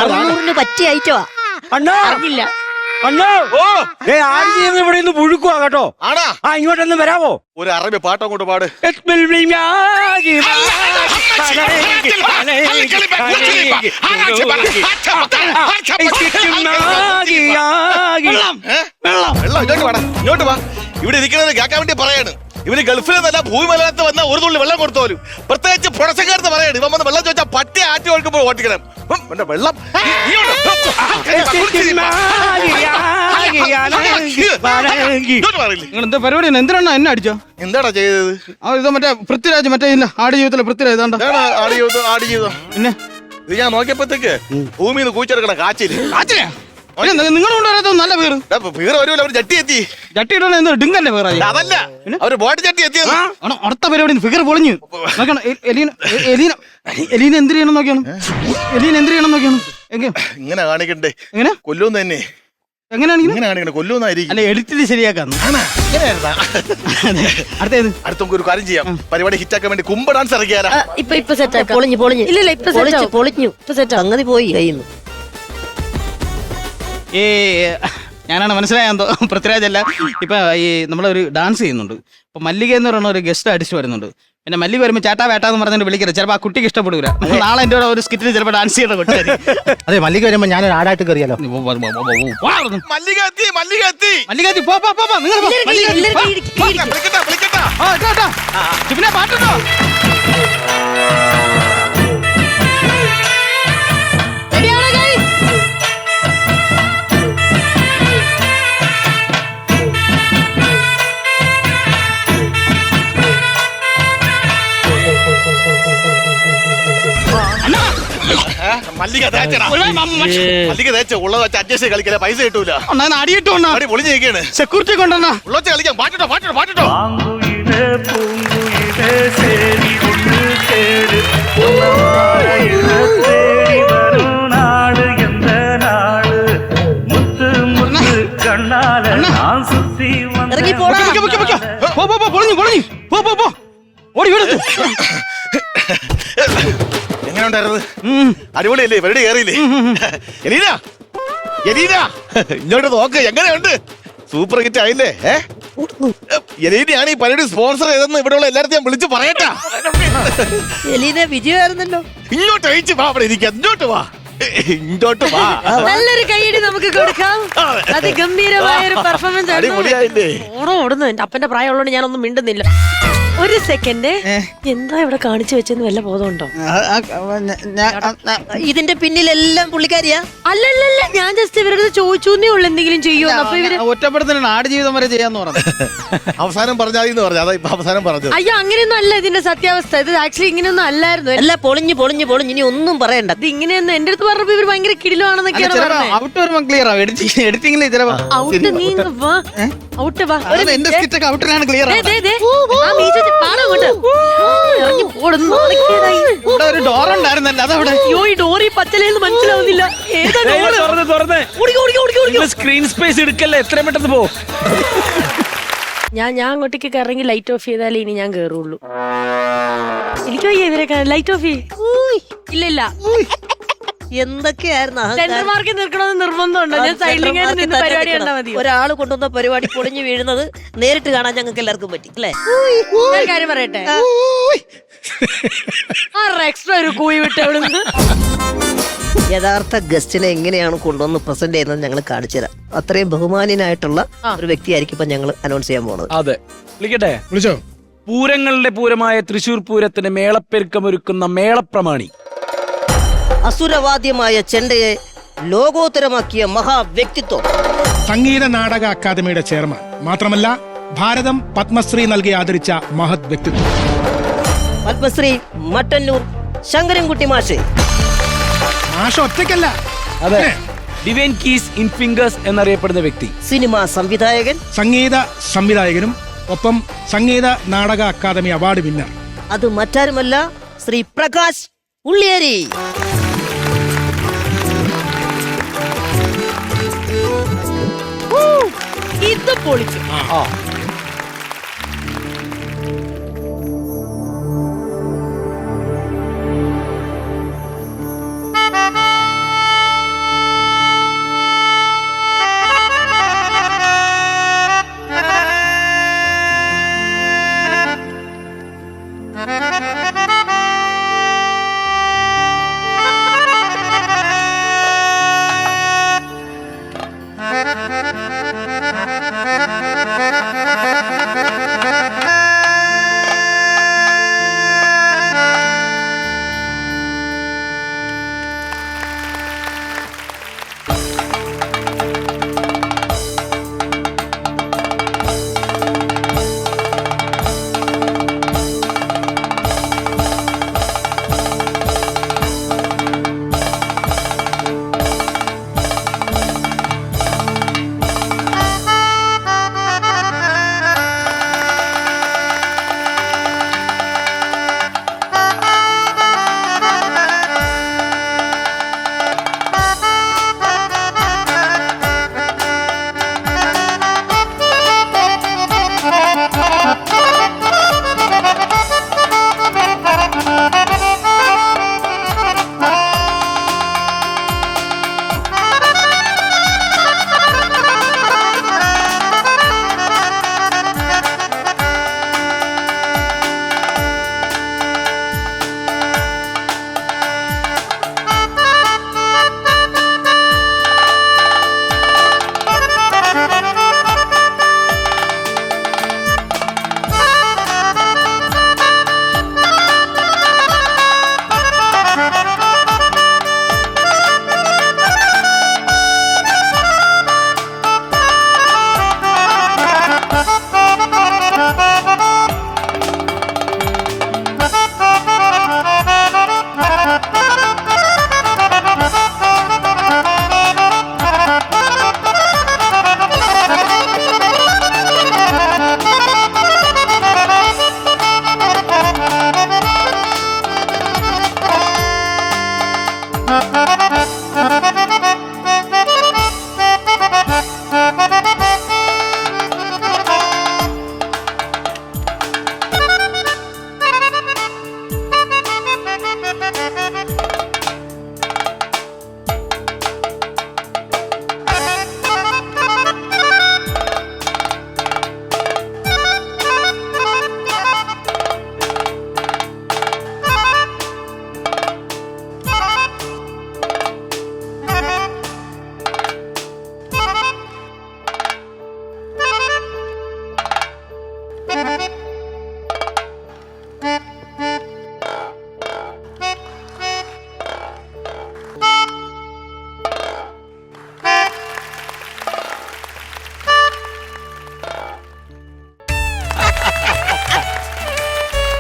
Speaker 5: 600 പറ്റിയ ഐറ്റമാ.
Speaker 9: അണ്ണാ
Speaker 5: അറിഞ്ഞില്ല.
Speaker 9: അണ്ണോ ആര് ചെയ്യുന്നത് ഇവിടെ നിന്ന് പുഴുക്കുവാ കേട്ടോ.
Speaker 8: ആണാ
Speaker 9: ആ ഇങ്ങോട്ടൊന്ന് വരാവോ?
Speaker 8: ഒരു അറബി പാട്ടം കൊണ്ട് പാട്. വെള്ളം ഇങ്ങോട്ട് വാടാ, ഇങ്ങോട്ട് വാ. ഇവിടെ ഇരിക്കുന്നത് കേൾക്കാൻ വേണ്ടി പറയാണ്. ഇവര് ഗൾഫിൽ നിന്നല്ല ഭൂമി മലയാളത്ത് വന്ന ഒരു തുള്ളി വെള്ളം കൊടുത്തു പോലും. പ്രത്യേകിച്ച് പ്രൊഡക്ഷൻകാരെന്ന് പറയാണ്. ഇവൻ വന്ന് വെള്ളം ചോദിച്ചാൽ പട്ടി ആറ്റി ഒഴുക്കുമ്പോൾ ഓട്ടിക്കണം. വെള്ളം
Speaker 4: നിങ്ങൾ എന്താ പരിപാടി? എന്തിനാണ് എന്നെ അടിച്ചോ?
Speaker 8: എന്താടാ ചെയ്തത്?
Speaker 4: ഇത് മറ്റേ പൃഥ്വിരാജ് മറ്റേ ഇല്ല ആട് ജീവിതത്തിലെ പൃഥ്വിരാജ് ഇതാണ്ടാ.
Speaker 8: ആട് ജീവിതം
Speaker 4: പിന്നെ
Speaker 8: ഇത് ഞാൻ നോക്കിയപ്പോഴത്തേക്ക് ഭൂമിയിൽ നിന്ന് കൂച്ചെടുക്കണം കാച്ചില്.
Speaker 4: കാച്ചിലാ? നിങ്ങൾ കൊണ്ടുവരാത്ത നല്ല പേര്.
Speaker 8: പേര് വരുമല്ലോ, അവർ ചട്ടി എത്തി.
Speaker 4: ചട്ടിയിട്ടാണ് എന്താ ഡിങ്കല്ലേ പേര്?
Speaker 8: അതല്ല, അവര് ബോട്ട് ചട്ടി എത്തിയത്.
Speaker 4: അടുത്ത പരിപാടി ഫിഗർ പൊളിഞ്ഞു. നോക്കണം എലീന എന്ത് ചെയ്യണം നോക്കിയാണ്. എലീന എന്ത് ചെയ്യണം നോക്കിയാണ്.
Speaker 8: ഇങ്ങനെ കാണിക്കണ്ടേ?
Speaker 4: എങ്ങനെ
Speaker 8: കൊല്ലൂന്ന് തന്നെ
Speaker 4: എങ്ങനെയാണെങ്കിൽ
Speaker 8: ഇങ്ങനെ കാണിക്കണേ? കൊല്ലൂന്നായിരിക്കും.
Speaker 4: അല്ല എഡിറ്റിൽ ശരിയാക്കാന്ന്. അടുത്തേത്?
Speaker 8: അടുത്ത നമുക്ക് ഒരു കാര്യം ചെയ്യാം. പരിപാടി ഹിറ്റാക്കാൻ വേണ്ടി കുമ്പ ഡാൻസ് ഇറക്കിയാലോ?
Speaker 5: ഇപ്പൊ സെറ്റ് പൊളിഞ്ഞു.
Speaker 1: ഇല്ല ഇപ്പൊ
Speaker 5: പൊളിഞ്ഞു. സംഗതി പോയി കയ്യുന്നു.
Speaker 4: ഈ ഞാനാണ് മനസ്സിലായെന്തോ പൃഥ്വിരാജല്ല. ഇപ്പൊ ഈ നമ്മളൊരു ഡാൻസ് ചെയ്യുന്നുണ്ട്. ഇപ്പൊ മല്ലിക എന്ന് പറയുന്ന ഒരു ഗസ്റ്റ് അടിച്ചു വരുന്നുണ്ട്. പിന്നെ മല്ലിക വരുമ്പോൾ ചേട്ടാ വേട്ടാ എന്ന് പറഞ്ഞിട്ട് വിളിക്കരുത്. ചിലപ്പോൾ ആ കുട്ടിക്ക് ഇഷ്ടപ്പെടില്ല. നാളെ എൻ്റെ കൂടെ ഒരു സ്കിറ്റിൽ ചിലപ്പോൾ ഡാൻസ് ചെയ്യുന്ന കുട്ടി.
Speaker 10: അതെ മല്ലിക വരുമ്പോ ഞാനൊരു ആടായിട്ട് കയറിയാലോ?
Speaker 8: മല്ലിക എത്തി, മല്ലിക എത്തി.
Speaker 4: മല്ലിക പോ നിങ്ങൾ പിന്നെ പാട്ടുണ്ടോ?
Speaker 8: മല്ലിക തേച്ചടാ. മല്ലിക തേച്ച ഉള്ളത് വെച്ച് അഡ്ജസ്റ്റ് കളിക്കാൻ പൈസ കിട്ടൂല.
Speaker 4: അടി കിട്ടും.
Speaker 8: അടി പൊളിഞ്ഞ് നിൽക്കാണ്.
Speaker 4: സെക്യൂരിറ്റി കൊണ്ടുവന്നാ
Speaker 8: ഉള്ളൊച്ച കളിക്കാം. പാട്ടിട്ടോ.
Speaker 4: ഓടി വിടുന്നു.
Speaker 8: എങ്ങനെ ഉണ്ടായിരുന്നത്? അടിപൊളിയല്ലേ? ഇവരുടെ കയറിയില്ലേ? എലീന ഇങ്ങോട്ട് നോക്ക്, എങ്ങനെയുണ്ട്? സൂപ്പർ ഹിറ്റ് ആയില്ലേ? എലീനയാണ് ഈ പരിപാടി സ്പോൺസർ ചെയ്തെന്ന് ഇവിടെയുള്ള എല്ലാവരും ഞാൻ വിളിച്ചു പറയട്ടാ.
Speaker 5: എലീന വിജയമായിരുന്നല്ലോ.
Speaker 8: ഇങ്ങോട്ട് അയച്ചു വാ, അവിടെ ഇരിക്കാം. ഇങ്ങോട്ട് വാ.
Speaker 1: നല്ലൊരു കൈയടി നമുക്ക് കൊടുക്കാം. അതിഗംഭീരമായ ഒരു പെർഫോമൻസ്
Speaker 8: അടിപൊളിയായില്ലേ?
Speaker 1: ഓടുന്നു. എന്റെ അപ്പന്റെ പ്രായമുള്ളതുകൊണ്ട് ഞാനൊന്നും മിണ്ടുന്നില്ല. ഒരു സെക്കൻഡ്, എന്താ ഇവിടെ കാണിച്ചു വെച്ചെന്ന് വല്ല ബോധമുണ്ടോ?
Speaker 5: ഇതിന്റെ പിന്നിലെല്ലാം പുള്ളിക്കാരിയാ?
Speaker 1: അല്ലല്ല, ഞാൻ ജസ്റ്റ് ഇവരുടെ ചോദിച്ചേ ഉള്ളു എന്തെങ്കിലും ചെയ്യുമോ. അപ്പൊ ഇവര്
Speaker 4: ഒറ്റപ്പെടുത്തലാണ് ആട് ജീവിതം വരെ ചെയ്യാന്ന് പറഞ്ഞു.
Speaker 8: അവസാനം പറഞ്ഞാന്ന് പറഞ്ഞു. അതാ ഇപ്പൊ അവസാനം പറഞ്ഞത്.
Speaker 1: അയ്യോ അങ്ങനെയൊന്നും അല്ല ഇതിന്റെ സത്യാവസ്ഥ. ഇത് ആക്ച്വലി ഇങ്ങനെയൊന്നും അല്ലായിരുന്നു.
Speaker 5: അല്ല പൊളിഞ്ഞു ഇനി ഒന്നും പറയണ്ട.
Speaker 1: ഇത് ഇങ്ങനെയൊന്നും എന്റെ അടുത്ത് പറഞ്ഞപ്പോ ഇവര് ഭയങ്കര കിടിലാണെന്നൊക്കെയാണ് പറഞ്ഞത്.
Speaker 4: ഔട്ട് വരുമ്പോ ക്ലിയർ ആവും. എഡിറ്റിംഗിൽ
Speaker 1: ഔട്ട് നീ വാ, ഔട്ട് വാ.
Speaker 4: എന്റെ സ്കിറ്റൊക്കെ ഔട്ടിലാണ് ക്ലിയർ ഇവിടെ ഒരു ഡോർ ഉണ്ടായിരുന്നല്ലോ, അതവിടെ.
Speaker 1: അയ്യോ ഈ ഡോറി പച്ചലേന്ന് മനസ്സിലാവുന്നില്ല. ഏതാ ഡോറ്?
Speaker 7: സ്ക്രീൻ സ്പേസ് എടുക്കല്ലേ, എത്രയും പെട്ടെന്ന് പോ.
Speaker 1: ഞാൻ അങ്ങോട്ടേക്ക് ഇറങ്ങി ലൈറ്റ് ഓഫ് ചെയ്താലേ ഇനി ഞാൻ കേറുള്ളൂ. എനിക്ക് വയ്യ ഇവരെ ലൈറ്റ് ഓഫ് ഇല്ല.
Speaker 5: എന്തൊക്കെയായിരുന്നു
Speaker 1: സെന്റർമാർക്ക് നിൽക്കണമെന്ന് നിർബന്ധമുണ്ടോ? ഞാൻ സൈഡിലിങ്ങായിട്ട് നിന്ന് പരിപാടി കണ്ടാ മതി.
Speaker 5: ഒരാള് കൊണ്ടുവന്ന പരിപാടി പൊളിഞ്ഞു വീഴുന്നത് നേരിട്ട് കാണാൻ ഞങ്ങൾക്ക് എല്ലാവർക്കും പറ്റി അല്ലേ?
Speaker 1: ഒരു കാര്യം പറയട്ടെ, എക്സ്ട്രാ ഒരു കൂയി വിട്ട് എവിടുന്ന്.
Speaker 5: യഥാർത്ഥ ഗസ്റ്റിനെ എങ്ങനെയാണ് കൊണ്ടുവന്ന് പ്രസന്റ് ചെയ്യുന്നത് ഞങ്ങൾ കാണിച്ചു തരാം. അത്രയും ബഹുമാന്യനായിട്ടുള്ള ഒരു വ്യക്തിയായിരിക്കും ഇപ്പൊ ഞങ്ങൾ അനൗൺസ് ചെയ്യാൻ പോകുന്നത്.
Speaker 7: അതെ, വിളിക്കട്ടെ? വിളിച്ചോ. പൂരങ്ങളുടെ പൂരമായ തൃശൂർ പൂരത്തിന് മേളപ്പെരുക്കമൊരുക്കുന്ന മേളപ്രമാണി
Speaker 5: അസുരവാദ്യമായ ചെണ്ടയെ ലോകോത്തരമാക്കിയ മഹാവ്യക്തിത്വം.
Speaker 13: സംഗീത നാടക അക്കാദമിയുടെ ചെയർമാൻ മാത്രമല്ല ഭാരതം പത്മശ്രീ നൽകി ആദരിച്ച മഹത് വ്യക്തിത്വം.
Speaker 5: പത്മശ്രീ മട്ടന്നൂർ ശങ്കരൻകുട്ടി മാഷെ.
Speaker 13: മാഷ ഒറ്റയ്ക്കല്ല,
Speaker 9: അതെ, ഡിവൈൻ കീസ് ഇൻ ഫിംഗേഴ്സ് എന്നറിയപ്പെടുന്ന വ്യക്തി.
Speaker 5: സിനിമാ സംവിധായകൻ,
Speaker 13: സംഗീത സംവിധായകനും ഒപ്പം Sangeetha Nataka academy award winner.
Speaker 5: അത് മറ്റാരുമല്ല ശ്രീ പ്രകാശ് ഉള്ളിയേരി.
Speaker 1: ഇത് പൊളിച്ചു.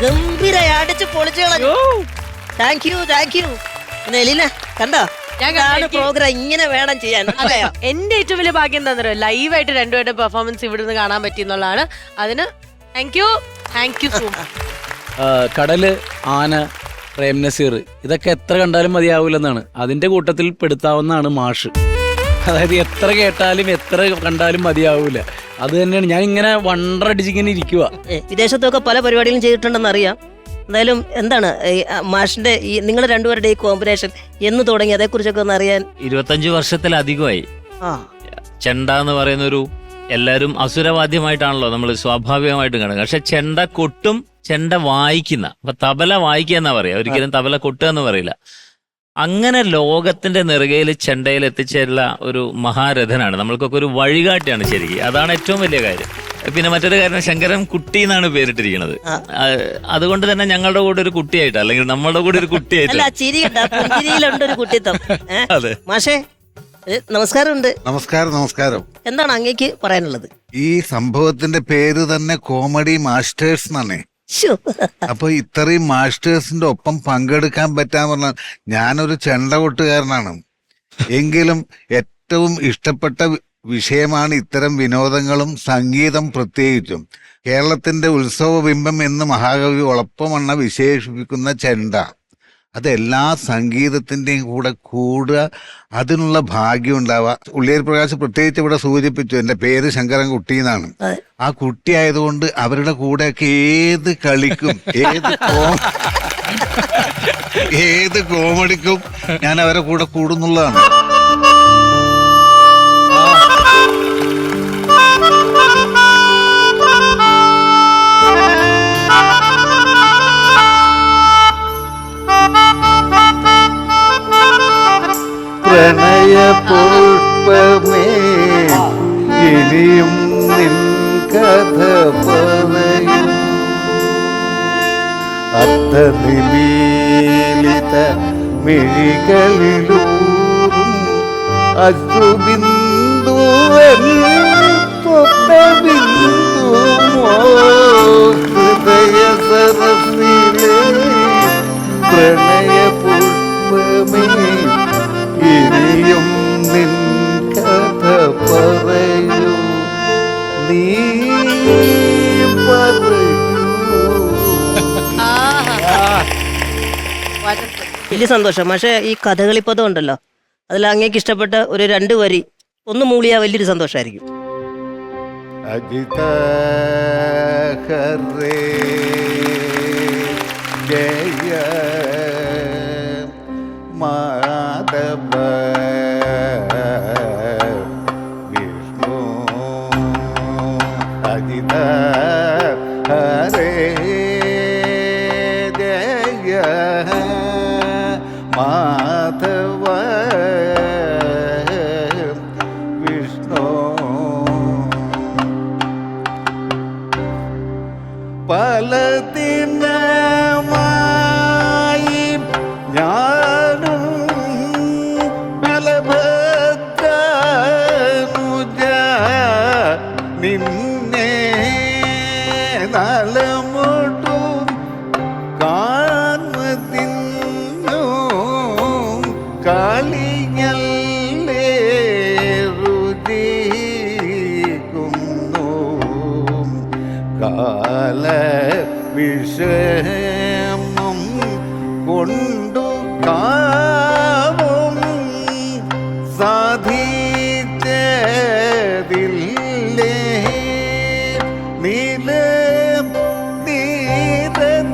Speaker 5: ഗംഭീരായി അടിച്ച് പൊളിച്ചു കളഞ്ഞു. Thank you, thank you. Elena കണ്ടോ, പ്രോഗ്രാം ഇങ്ങനെ വേണം ചെയ്യാൻ.
Speaker 1: എന്റെ ഏറ്റവും വലിയ ഭാഗ്യം എന്താ ലൈവായിട്ട് രണ്ടുപേരുടെ പെർഫോമൻസ് ഇവിടെ നിന്ന് കാണാൻ പറ്റിയെന്നുള്ളതാണ്. അതിന് thank you, thank you so much.
Speaker 9: കടല്, ആന, പ്രേം നസീർ ഇതൊക്കെ എത്ര കണ്ടാലും മതിയാവില്ലെന്നാണ്. അതിന്റെ കൂട്ടത്തിൽ പെടുത്താവുന്നതാണ് മാഷ്. അതായത് എത്ര കേട്ടാലും എത്ര കണ്ടാലും മതിയാവൂല. അത് തന്നെയാണ് ഞാൻ ഇങ്ങനെ വണ്ടറടിച്ചിങ്ങനെ ഇരിക്കുക.
Speaker 5: വിദേശത്തൊക്കെ പല പരിപാടികളും ചെയ്തിട്ടുണ്ടെന്ന് അറിയാം. എന്തായാലും എന്താണ് മാഷിന്റെ ഈ നിങ്ങൾ രണ്ടുപേരുടെ ഈ കോമ്പിനേഷൻ എന്ന് തുടങ്ങി, അതേക്കുറിച്ചൊക്കെ ഒന്ന് അറിയാൻ.
Speaker 14: 25 വർഷത്തിലധികമായി. ചെണ്ട എന്ന് പറയുന്നൊരു എല്ലാവരും അസുരവാദ്യമായിട്ടാണല്ലോ നമ്മൾ സ്വാഭാവികമായിട്ടും കാണുന്നത്. പക്ഷെ ചെണ്ട കൊട്ടും ചെണ്ട വായിക്കുന്ന, അപ്പൊ തബല വായിക്കുക എന്നാ പറയാ, ഒരിക്കലും തബല കൊട്ടുക എന്ന് പറയില്ല. അങ്ങനെ ലോകത്തിന്റെ നെറുകയിൽ ചെണ്ടയിൽ എത്തിച്ചേരുന്ന ഒരു മഹാരഥനാണ്. നമ്മൾക്കൊക്കെ ഒരു വഴികാട്ടിയാണ് ശരിക്കും. അതാണ് ഏറ്റവും വലിയ കാര്യം. പിന്നെ മറ്റൊരു കാര്യം ശങ്കരൻ കുട്ടി എന്നാണ് പേരിട്ടിരിക്കുന്നത്. അതുകൊണ്ട് തന്നെ ഞങ്ങളുടെ കൂടെ ഒരു കുട്ടിയായിട്ട്, അല്ലെങ്കിൽ നമ്മളുടെ കൂടെ ഒരു കുട്ടിയായിട്ട്.
Speaker 5: അല്ല, ചിരി പുഞ്ചിരിയിലുണ്ട് ഒരു കുട്ടിത്തം.
Speaker 14: അതെ.
Speaker 5: മാഷേ നമസ്കാരമുണ്ട്.
Speaker 6: നമസ്കാരം. നമസ്കാരം.
Speaker 5: എന്താണ് അങ്ങേക്ക് പറയാനുള്ളത്?
Speaker 6: ഈ സംഭവത്തിന്റെ പേര് തന്നെ കോമഡി മാസ്റ്റേഴ്സ് എന്നാണ്. അപ്പൊ ഇത്രയും മാസ്റ്റേഴ്സിന്റെ ഒപ്പം പങ്കെടുക്കാൻ പറ്റാന്ന് പറഞ്ഞാൽ, ഞാനൊരു ചെണ്ടകൊട്ടുകാരനാണ്. എങ്കിലും ഏറ്റവും ഇഷ്ടപ്പെട്ട വിഷയമാണ് ഇത്തരം വിനോദങ്ങളും സംഗീതം. പ്രത്യേകിച്ചും കേരളത്തിന്റെ ഉത്സവ ബിംബം എന്ന് മഹാകവി ഒളപ്പമണ്ണ വിശേഷിപ്പിക്കുന്ന ചെണ്ട, അത് എല്ലാ സംഗീതത്തിന്റെയും കൂടെ കൂടുക, അതിനുള്ള ഭാഗ്യം ഉണ്ടാവുക. ഉള്ളിയേരി പ്രകാശ് പ്രത്യേകിച്ച് ഇവിടെ സൂചിപ്പിച്ചു, എന്റെ പേര് ശങ്കരൻ കുട്ടി എന്നാണ്. ആ കുട്ടി ആയതുകൊണ്ട് അവരുടെ കൂടെയൊക്കെ ഏത് കളിക്കും, ഏത് കോമഡിക്കും ഞാൻ അവരെ കൂടെ കൂടുന്നുള്ളതാണ്.
Speaker 12: പ്രണയ പുഷ്പമേ ഇനിയും നിൻ കഥ പറയും, അർത്ഥനിമീലിത മിഴികളിലൂറും അശ്രുബിന്ദുവൻ സ്വപ്നബിന്ദുമോ ഹൃദയ സരസിലെ പ്രണയ പുഷ്പമേ ഇനിയും നിൻ കഥ പറയൂ, നീ പറയൂ.
Speaker 5: വലിയ സന്തോഷം. പക്ഷേ ഈ കഥകളിപ്പദം ഉണ്ടല്ലോ, അതിൽ അങ്ങേക്ക് ഇഷ്ടപ്പെട്ട ഒരു 2 വരി ഒന്ന് മൂളിയാ വലിയൊരു സന്തോഷമായിരിക്കും.
Speaker 12: അജിത ഹരേ ജയ മാധവ വിഷ്ണു, അജിത ഹരേ ജയ മാധവ വിഷ്ണു, പല ദിനമായി ഞാനും ബലഭദ്രനുജ നിന്നെ നലമൊട്ടു കാണുന്നു കളിയല്ലേ രുചിക്കുന്നു കാല വിഷമം കൊണ്ടു കാവും സാധിച്ചതില്ലേ നീല നീരതവണ്ണം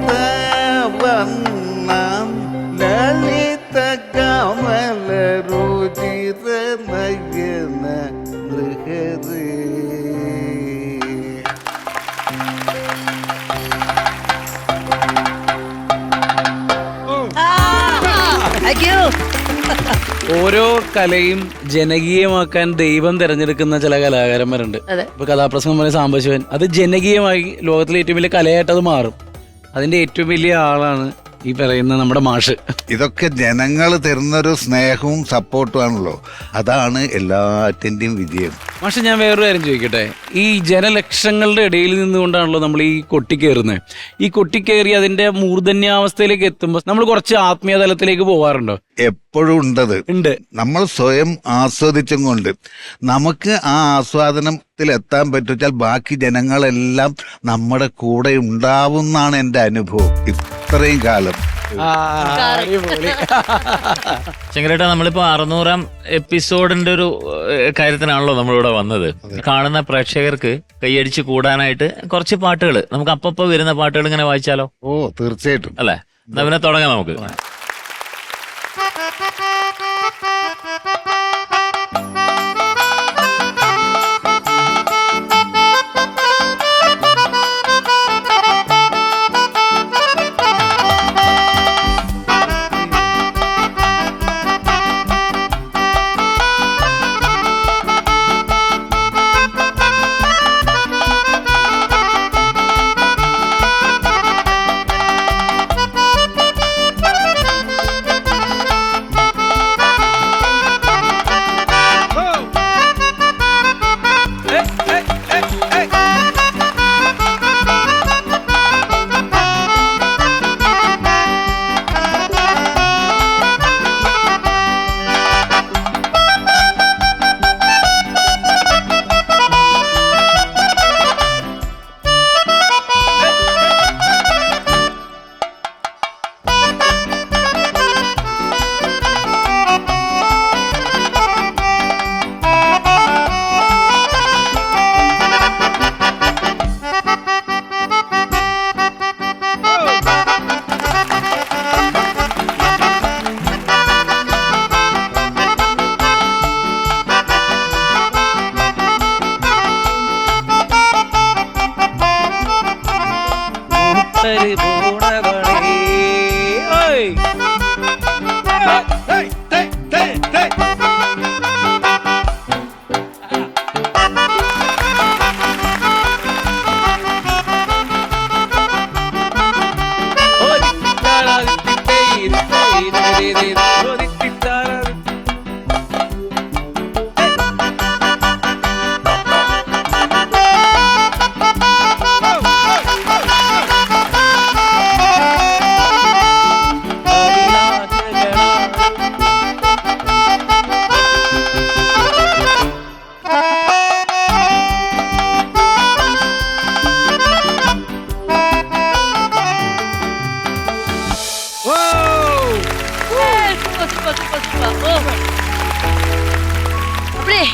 Speaker 12: ലളിത കമല രുചിര നയന നൃഹരേ.
Speaker 15: ഓരോ കലയും ജനകീയമാക്കാൻ ദൈവം തിരഞ്ഞെടുക്കുന്ന ചില കലാകാരന്മാരുണ്ട്. ഇപ്പൊ കഥാപ്രസംഗം പോലെ സാംബശിവൻ, അത് ജനകീയമായി ലോകത്തിലെ ഏറ്റവും വലിയ കലയായിട്ട് അത് മാറും. അതിന്റെ ഏറ്റവും വലിയ ആളാണ് ഈ പറയുന്ന നമ്മുടെ മാഷ്.
Speaker 6: ഇതൊക്കെ ജനങ്ങൾ തരുന്നൊരു സ്നേഹവും സപ്പോർട്ടും ആണല്ലോ, അതാണ് എല്ലാറ്റിന്റെയും വിജയം.
Speaker 15: മാഷെ, ഞാൻ വേറൊരു കാര്യം ചോദിക്കട്ടെ. ഈ ജനലക്ഷങ്ങളുടെ ഇടയിൽ നിന്നുകൊണ്ടാണല്ലോ നമ്മൾ ഈ കൊട്ടിക്കയറുന്നത്. ഈ കൊട്ടിക്കയറി അതിന്റെ മൂർധന്യാവസ്ഥയിലേക്ക് എത്തുമ്പോൾ നമ്മൾ കുറച്ച് ആത്മീയ തലത്തിലേക്ക് പോവാറുണ്ടോ?
Speaker 6: എപ്പോഴും ഉണ്ടത് ഉണ്ട്. നമ്മൾ സ്വയം ആസ്വദിച്ചും കൊണ്ട് നമുക്ക് ആ ആസ്വാദനത്തിൽ എത്താൻ പറ്റുവെച്ചാൽ ബാക്കി ജനങ്ങളെല്ലാം നമ്മുടെ കൂടെ ഉണ്ടാവും എന്നാണ് എൻ്റെ അനുഭവം ഇത്രയും കാലം.
Speaker 14: ശങ്കരേട്ടാ, നമ്മളിപ്പോ 600-ാം എപ്പിസോഡിന്റെ ഒരു കാര്യത്തിനാണല്ലോ നമ്മളിവിടെ വന്നത്. കാണുന്ന പ്രേക്ഷകർക്ക് കൈയടിച്ച് കൂടാനായിട്ട് കുറച്ച് പാട്ടുകൾ നമുക്ക് അപ്പപ്പോ വരുന്ന പാട്ടുകൾ ഇങ്ങനെ വായിച്ചാലോ?
Speaker 6: ഓ, തീർച്ചയായിട്ടും.
Speaker 14: അല്ലേ, എന്നാ പിന്നെ തുടങ്ങാം നമുക്ക്.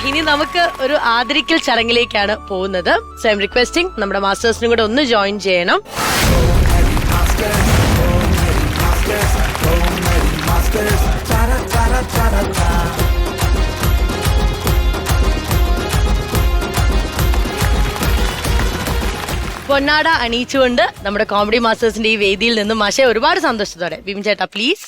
Speaker 1: ഇനി നമുക്ക് ഒരു ആദരിക്കൽ ചടങ്ങിലേക്കാണ് പോകുന്നത്. സോ ഐ എം റിക്വസ്റ്റിംഗ് നമ്മുടെ മാസ്റ്റേഴ്സിനും കൂടെ ഒന്ന് ജോയിൻ ചെയ്യണം. പൊന്നാട അണിയിച്ചുകൊണ്ട് നമ്മുടെ കോമഡി മാസ്റ്റേഴ്സിന്റെ ഈ വേദിയിൽ നിന്നും മാഷെ ഒരുപാട് സന്തോഷത്തോടെ ബിബിൻ ചേട്ടാ പ്ലീസ്.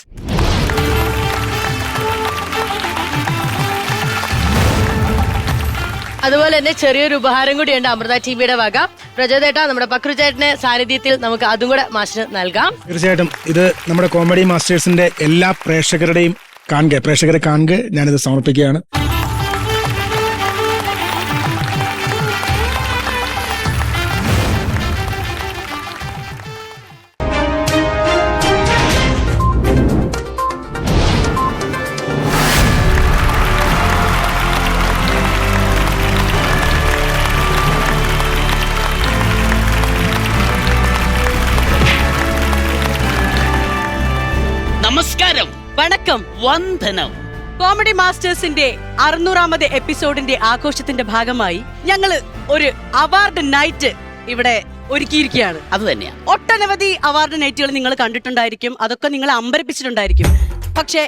Speaker 1: അതുപോലെ തന്നെ ചെറിയൊരു ഉപഹാരം കൂടിയുണ്ട് അമൃത ടിവിയുടെ വക. പ്രജോദേട്ടാ, നമ്മുടെ പക്രുചേട്ടന്റെ സാന്നിധ്യത്തിൽ നമുക്ക് അതും കൂടെ മാഷിന് നൽകാം.
Speaker 13: തീർച്ചയായിട്ടും ഇത് നമ്മുടെ കോമഡി മാസ്റ്റേഴ്സിന്റെ എല്ലാ പ്രേക്ഷകരെ കാണുക ഞാനിത് സമർപ്പിക്കുകയാണ്.
Speaker 16: നമസ്കാരം,
Speaker 17: വണക്കം,
Speaker 16: വന്ദനം.
Speaker 17: കോമഡി മാസ്റ്റേഴ്സിന്റെ 600ാമത് എപ്പിസോഡിന്റെ ആഘോഷത്തിന്റെ ഭാഗമായി ഞങ്ങള് ഒരു അവാർഡ് നൈറ്റ് ഇവിടെ ഒരുക്കിയിരിക്കുകയാണ്.
Speaker 16: അത് തന്നെയാ.
Speaker 17: ഒട്ടനവധി അവാർഡ് നൈറ്റുകൾ നിങ്ങൾ കണ്ടിട്ടുണ്ടായിരിക്കും, അതൊക്കെ നിങ്ങളെ അമ്പരപ്പിച്ചിട്ടുണ്ടായിരിക്കും. പക്ഷെ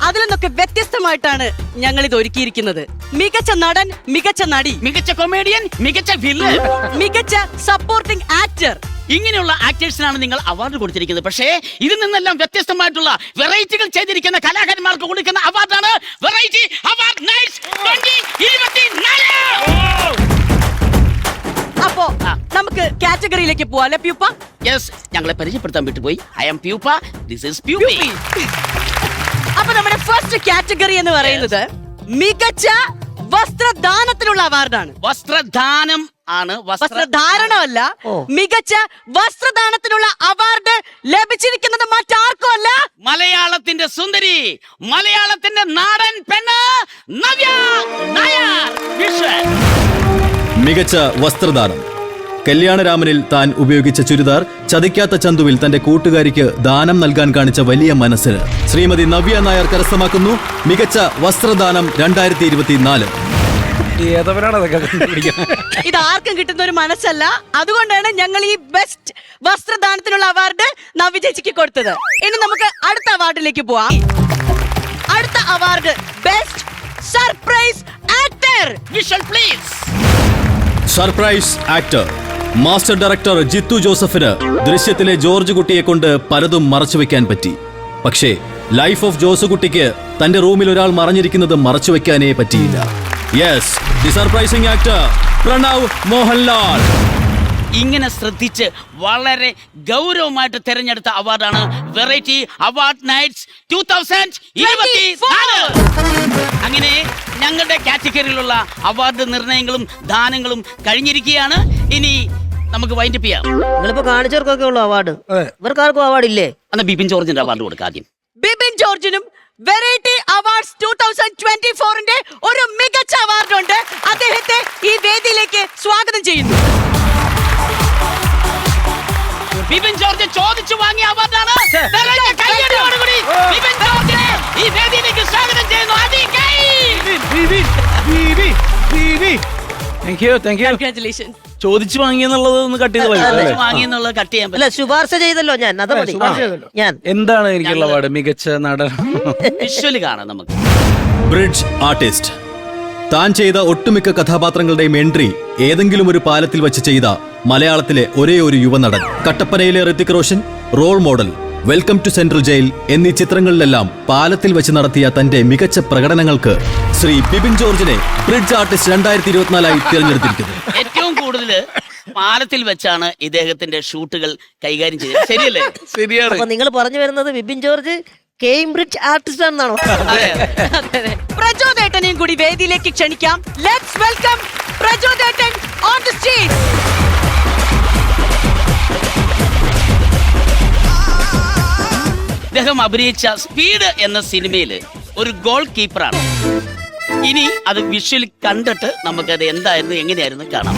Speaker 17: അതിൽ നിന്നൊക്കെ വ്യത്യസ്തമായിട്ടാണ് ഞങ്ങൾ ഇത് ഒരുക്കിയിരിക്കുന്നത്. മികച്ച നടൻ, മികച്ച നടി,
Speaker 16: മികച്ച കൊമേഡിയൻ, മികച്ച വില്ലൻ,
Speaker 17: മികച്ച സപ്പോർട്ടിംഗ് ആക്ടർ,
Speaker 16: ഇങ്ങനെയുള്ള ആക്ടേഴ്സിനാണ് നിങ്ങൾ അവാർഡ് കൊടുത്തിരിക്കുന്നത്. പക്ഷേ ഇതിൽ നിന്നെല്ലാം വ്യത്യസ്തമായിട്ടുള്ള വെറൈറ്റികൾ ചെയ്തിരിക്കുന്ന കലാകാരന്മാർക്ക് കൊടുക്കുന്ന അവാർഡാണ് വെറൈറ്റി അവാർഡ് നൈറ്റ്സ് 2024.
Speaker 17: അപ്പോ നമുക്ക് കാറ്റഗറിയിലേക്ക് പോവാം അല്ലെ പ്യൂപ്പ?
Speaker 16: യെസ്, ഞങ്ങളെ പരിചയപ്പെടുത്താൻ വിട്ടുപോയി. ഐ ആം പ്യൂപ്പ, ദിസ് ഈസ് പ്യൂപ്പി.
Speaker 17: അപ്പൊ നമ്മുടെ ഫസ്റ്റ് കാറ്റഗറി എന്ന് പറയുന്നത് മികച്ച വസ്ത്രദാനത്തിനുള്ള അവാർഡാണ്.
Speaker 16: വസ്ത്രദാനം ആണ്,
Speaker 17: വസ്ത്രധാരണമല്ല. മികച്ച വസ്ത്രദാനത്തിനുള്ള അവാർഡ് ലഭിച്ചിരിക്കുന്നത് മറ്റാർക്കും അല്ല,
Speaker 16: മലയാളത്തിന്റെ സുന്ദരി, മലയാളത്തിന്റെ നാടൻ പെണ്ണ് നവ്യ നായർ.
Speaker 11: മികച്ച വസ്ത്രദാനം. കല്യാണരാമനിൽ താൻ ഉപയോഗിച്ച ചുരിദാർ ചതിക്കാത്ത ചന്തുവിൽ തന്റെ കൂട്ടുകാരിക്ക് ദാനം നൽകാൻ കാണിച്ച വലിയ മനസ്സിന് ശ്രീമതി നവ്യ നായർ കരസ്ഥമാക്കുന്നു മികച്ച വസ്ത്രദാനം 2024.
Speaker 17: ഇത് ആർക്കും കിട്ടുന്ന ഒരു മനസ്സല്ല. അതുകൊണ്ടാണ് ഞങ്ങൾ ഈ ബെസ്റ്റ് വസ്ത്രദാനത്തിനുള്ള അവാർഡ് നവ്യ ചേച്ചിക്ക് കൊടുത്തത്. ഇനി നമുക്ക് അടുത്ത അവാർഡിലേക്ക് പോവാം. അടുത്ത award best surprise actor.
Speaker 16: Visual please.
Speaker 11: Surprise actor. Master director Jeethu ജോസഫിന് ദൃശ്യത്തിലെ ജോർജ് കുട്ടിയെ കൊണ്ട് പലതും മറച്ചുവെക്കാൻ പറ്റി. പക്ഷേ ലൈഫ് ഓഫ് ജോസുകുട്ടിക്ക് തന്റെ റൂമിൽ ഒരാൾ മറഞ്ഞിരിക്കുന്നത് മറച്ചുവെക്കാനേ പറ്റിയില്ല. Yes, the surprising actor Pranav Mohanlal.
Speaker 16: ഇങ്ങനെ ശ്രദ്ധിച്ച് വളരെ ഗൗരവമായിട്ട് തെരഞ്ഞെടുത്ത അവാർഡാണ് വെറൈറ്റി അവാർഡ് നൈറ്റ്സ് 2024. അങ്ങനെ ഞങ്ങളുടെ കാറ്റഗറിയിലുള്ള അവാർഡ് നിർണയങ്ങളും ദാനങ്ങളും കഴിഞ്ഞിരിക്കുകയാണ്. ഇനി നമുക്ക് വൈൻഡപ്പ് ചെയ്യാം.
Speaker 5: നിങ്ങളിപ്പോ കാണിച്ചവർക്കൊക്കെ ഉള്ള അവാർഡ്, ഇവർക്കാർക്കും അവാർഡ് ഇല്ലേ?
Speaker 16: എന്നാ ബിപിൻ ജോർജിന്റെ അവാർഡ് കൊടുക്കാം ആദ്യം.
Speaker 17: ബിപിൻ ജോർജിനും വെറൈറ്റി അവാർഡ്സ് 2024ന്റെ ഒരു മികച്ച അവാർഡ് ഉണ്ട്. അദ്ദേഹത്തെ ഈ വേദിയിലേക്ക് സ്വാഗതം ചെയ്യുന്നു.
Speaker 16: ബിപിൻ ജോർജ് ചോദിച്ചു വാങ്ങിയ അവാർഡാണ്. കൈയടിയോടുകൂടി ബിപിൻ ജോർജിനെ ഈ വേദിയിലേക്ക് സ്വാഗതം ചെയ്യുന്നു.
Speaker 17: കൺഗ്രാറ്റുലേഷൻ.
Speaker 15: ചോദിച്ചു വാങ്ങിയെന്നുള്ളത് ഒന്ന് കട്ട് ചെയ്ത്
Speaker 16: വാങ്ങിയെന്നുള്ളത് കട്ട് ചെയ്യാൻ
Speaker 5: അല്ല, ശുപാർശ ചെയ്തല്ലോ ഞാൻ. അത് മതി. ഞാൻ
Speaker 15: എന്താണ് എനിക്കുള്ള അവാർഡ്? മികച്ച നടൻ.
Speaker 16: വിഷ്വല് കാണാം നമുക്ക്.
Speaker 11: Bridge artist. താൻ ചെയ്ത ഒട്ടുമിക്ക കഥാപാത്രങ്ങളുടെയും എൻട്രി ഏതെങ്കിലും ഒരു പാലത്തിൽ വെച്ച് ചെയ്ത മലയാളത്തിലെ ഒരേ ഒരു യുവനടൻ. കട്ടപ്പനയിലെ Hrithik Roshan, role model, welcome to central jail എന്നീ ചിത്രങ്ങളിലെല്ലാം പാലത്തിൽ വെച്ച് നടത്തിയ തന്റെ മികച്ച പ്രകടനങ്ങൾക്ക് ശ്രീ ബിപിൻ ജോർജിനെ ബ്രിഡ്ജ് ആർട്ടിസ്റ്റ് 2024 തിരഞ്ഞെടുത്തിരിക്കുന്നു.
Speaker 16: ഏറ്റവും കൂടുതൽ പാലത്തിൽ വെച്ചാണ് ഇദ്ദേഹത്തിന്റെ ഷൂട്ടുകൾ കൈകാര്യം ചെയ്തത്. ശരിയല്ലേ?
Speaker 15: ശരിയാണ്.
Speaker 5: അപ്പൊ നിങ്ങൾ പറഞ്ഞു വരുന്നത് ബിപിൻ ജോർജ് കേംബ്രിഡ്ജ് ആർട്ടിസ്റ്റ് ആണെന്നാണോ?
Speaker 17: പ്രചോദേട്ടനെയും കൂടി വേദിയിലേക്ക് ക്ഷണിക്കാം. ലെറ്റ്സ് വെൽക്കം പ്രചോദേട്ടൻ ഓൺ ദി സ്റ്റേജ്.
Speaker 16: അദ്ദേഹം അഭിനയിച്ച സ്പീഡ് എന്ന സിനിമയിൽ ഒരു ഗോൾ കീപ്പറാണ്. ഇനി അത് വിഷ്വൽ കണ്ടിട്ട് നമുക്കത് എന്തായിരുന്നു എങ്ങനെയായിരുന്നു കാണാം.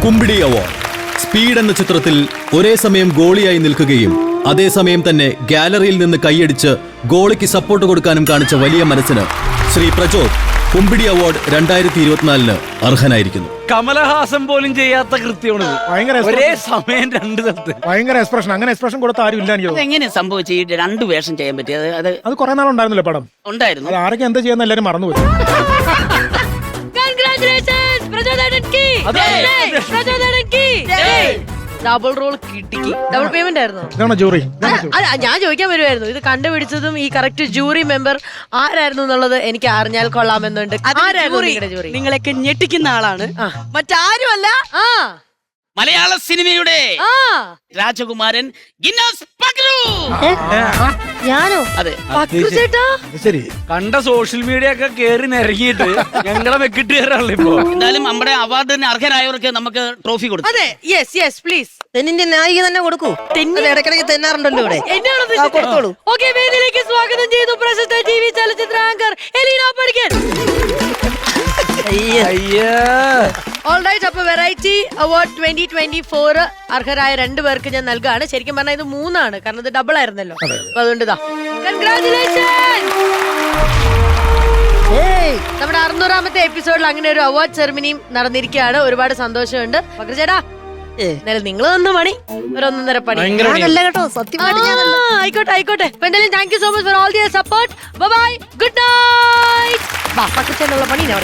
Speaker 11: കുമ്പിടി അവാർഡ്. സ്പീഡ് എന്ന ചിത്രത്തിൽ ഒരേ സമയം ഗോളിയായി നിൽക്കുകയും അതേസമയം തന്നെ ഗാലറിയിൽ നിന്ന് കൈയടിച്ച് ഗോളിക്ക് സപ്പോർട്ട് കൊടുക്കാനും കാണിച്ച വലിയ മനസ്സിന് ശ്രീ പ്രചോദ് കുമ്പിടി അവാർഡ് 2024 അർഹനായിരിക്കുന്നു.
Speaker 15: കമലഹാസൻ പോലും ചെയ്യാത്ത കൃത്യമാണ്
Speaker 13: ഭയങ്കര
Speaker 15: ഒരേ സമയം രണ്ട് സ്ഥലത്ത്
Speaker 13: ഭയങ്കര എക്സ്പ്രഷൻ. അങ്ങനെ എക്സ്പ്രഷൻ കൊടുത്ത ആരും ഇല്ല എനിക്ക് തോന്നുന്നു.
Speaker 16: എങ്ങനെ സംഭവിച്ചു ഈ രണ്ട് വേഷം ചെയ്യാൻ പറ്റിയത്?
Speaker 13: അത് കുറെ നാളുണ്ടായിരുന്നല്ലോ പടം.
Speaker 16: ഉണ്ടായിരുന്നു.
Speaker 13: അത് ആരൊക്കെ എന്താ ചെയ്യുന്ന എല്ലാരും മറന്നുപോയി.
Speaker 1: Congratulations, പ്രചോദനൻ കി. പ്രചോദനൻ കി. ഡബിൾ റോൾ കിട്ടിക്ക്. ഡബിൾ പേയ്മെന്റ് ആയിരുന്നു.
Speaker 13: ഇതാണ് ജൂറി.
Speaker 1: അല്ല, ഞാൻ ചോദിക്കാൻ വരുമായിരുന്നു, ഇത് കണ്ടുപിടിച്ചതും ഈ കറക്റ്റ് ജൂറി മെമ്പർ ആരായിരുന്നു എന്നുള്ളത് എനിക്ക് അറിഞ്ഞാൽ കൊള്ളാമെന്നുണ്ട്. ആരായിരുന്നു ജൂറി?
Speaker 17: നിങ്ങളൊക്കെ ഞെട്ടിക്കുന്ന ആളാണ്, മറ്റാരുമല്ല
Speaker 16: മലയാള സിനിമയുടെ രാജകുമാരൻ ഗിന്നസ് പക്രു.
Speaker 1: ഞാനോ?
Speaker 16: അതെ.
Speaker 1: ചേട്ടാ
Speaker 13: ശരി.
Speaker 15: കണ്ട സോഷ്യൽ മീഡിയ ഒക്കെ കേറി നിരങ്ങിയിട്ട് ഞങ്ങളെ വെക്കിട്ട് കയറാണല്ലോ ഇപ്പൊ.
Speaker 16: എന്തായാലും നമ്മുടെ അവാർഡിന് അർഹരായവർക്ക് നമുക്ക് ട്രോഫി കൊടുക്കും.
Speaker 1: അതെ, യെസ് യെസ് പ്ലീസ്.
Speaker 5: തെന്നിന്റെ നായിക തന്നെ കൊടുക്കൂ. ഇടയ്ക്കിടയ്ക്ക് തെന്നാറുണ്ടല്ലോ ഇവിടെ.
Speaker 1: കൊടുത്തോളൂ. ഓക്കെ, വേദിയിലേക്ക് സ്വാഗതം ചെയ്തു പ്രശസ്ത ടിവി ചലച്ചിത്ര ആങ്കർ എലീന പടിക്കൽ. ഓൾറൈറ്റ്, അപ്പൊ വെറൈറ്റി അവാർഡ് 2024 അർഹരായ 2 പേർക്ക് ഞാൻ നൽകുകയാണ്. ശരിക്കും പറഞ്ഞാൽ ഇത് 3 കാരണം ഇത് ഡബിൾ ആയിരുന്നല്ലോ. അപ്പൊ അതുകൊണ്ട് ഇതാ കൺഗ്രാറ്റുലേഷൻ. നമ്മുടെ 600ാമത്തെ എപ്പിസോഡിൽ അങ്ങനെ ഒരു അവാർഡ് സെറമണിയും നടന്നിരിക്കുകയാണ്. ഒരുപാട് സന്തോഷമുണ്ട്. പക്രു ചേട്ടാ, എന്നാലും നിങ്ങൾ തന്ന പണി ഒരു 1.5 പണി.
Speaker 5: കേട്ടോ, സത്യമായിട്ട്
Speaker 1: ആയിക്കോട്ടെ ആയിക്കോട്ടെ. എന്തായാലും thank you so much for all their support. Bye bye, good night. Pakru ചേട്ടനുള്ള പണി ഞാൻ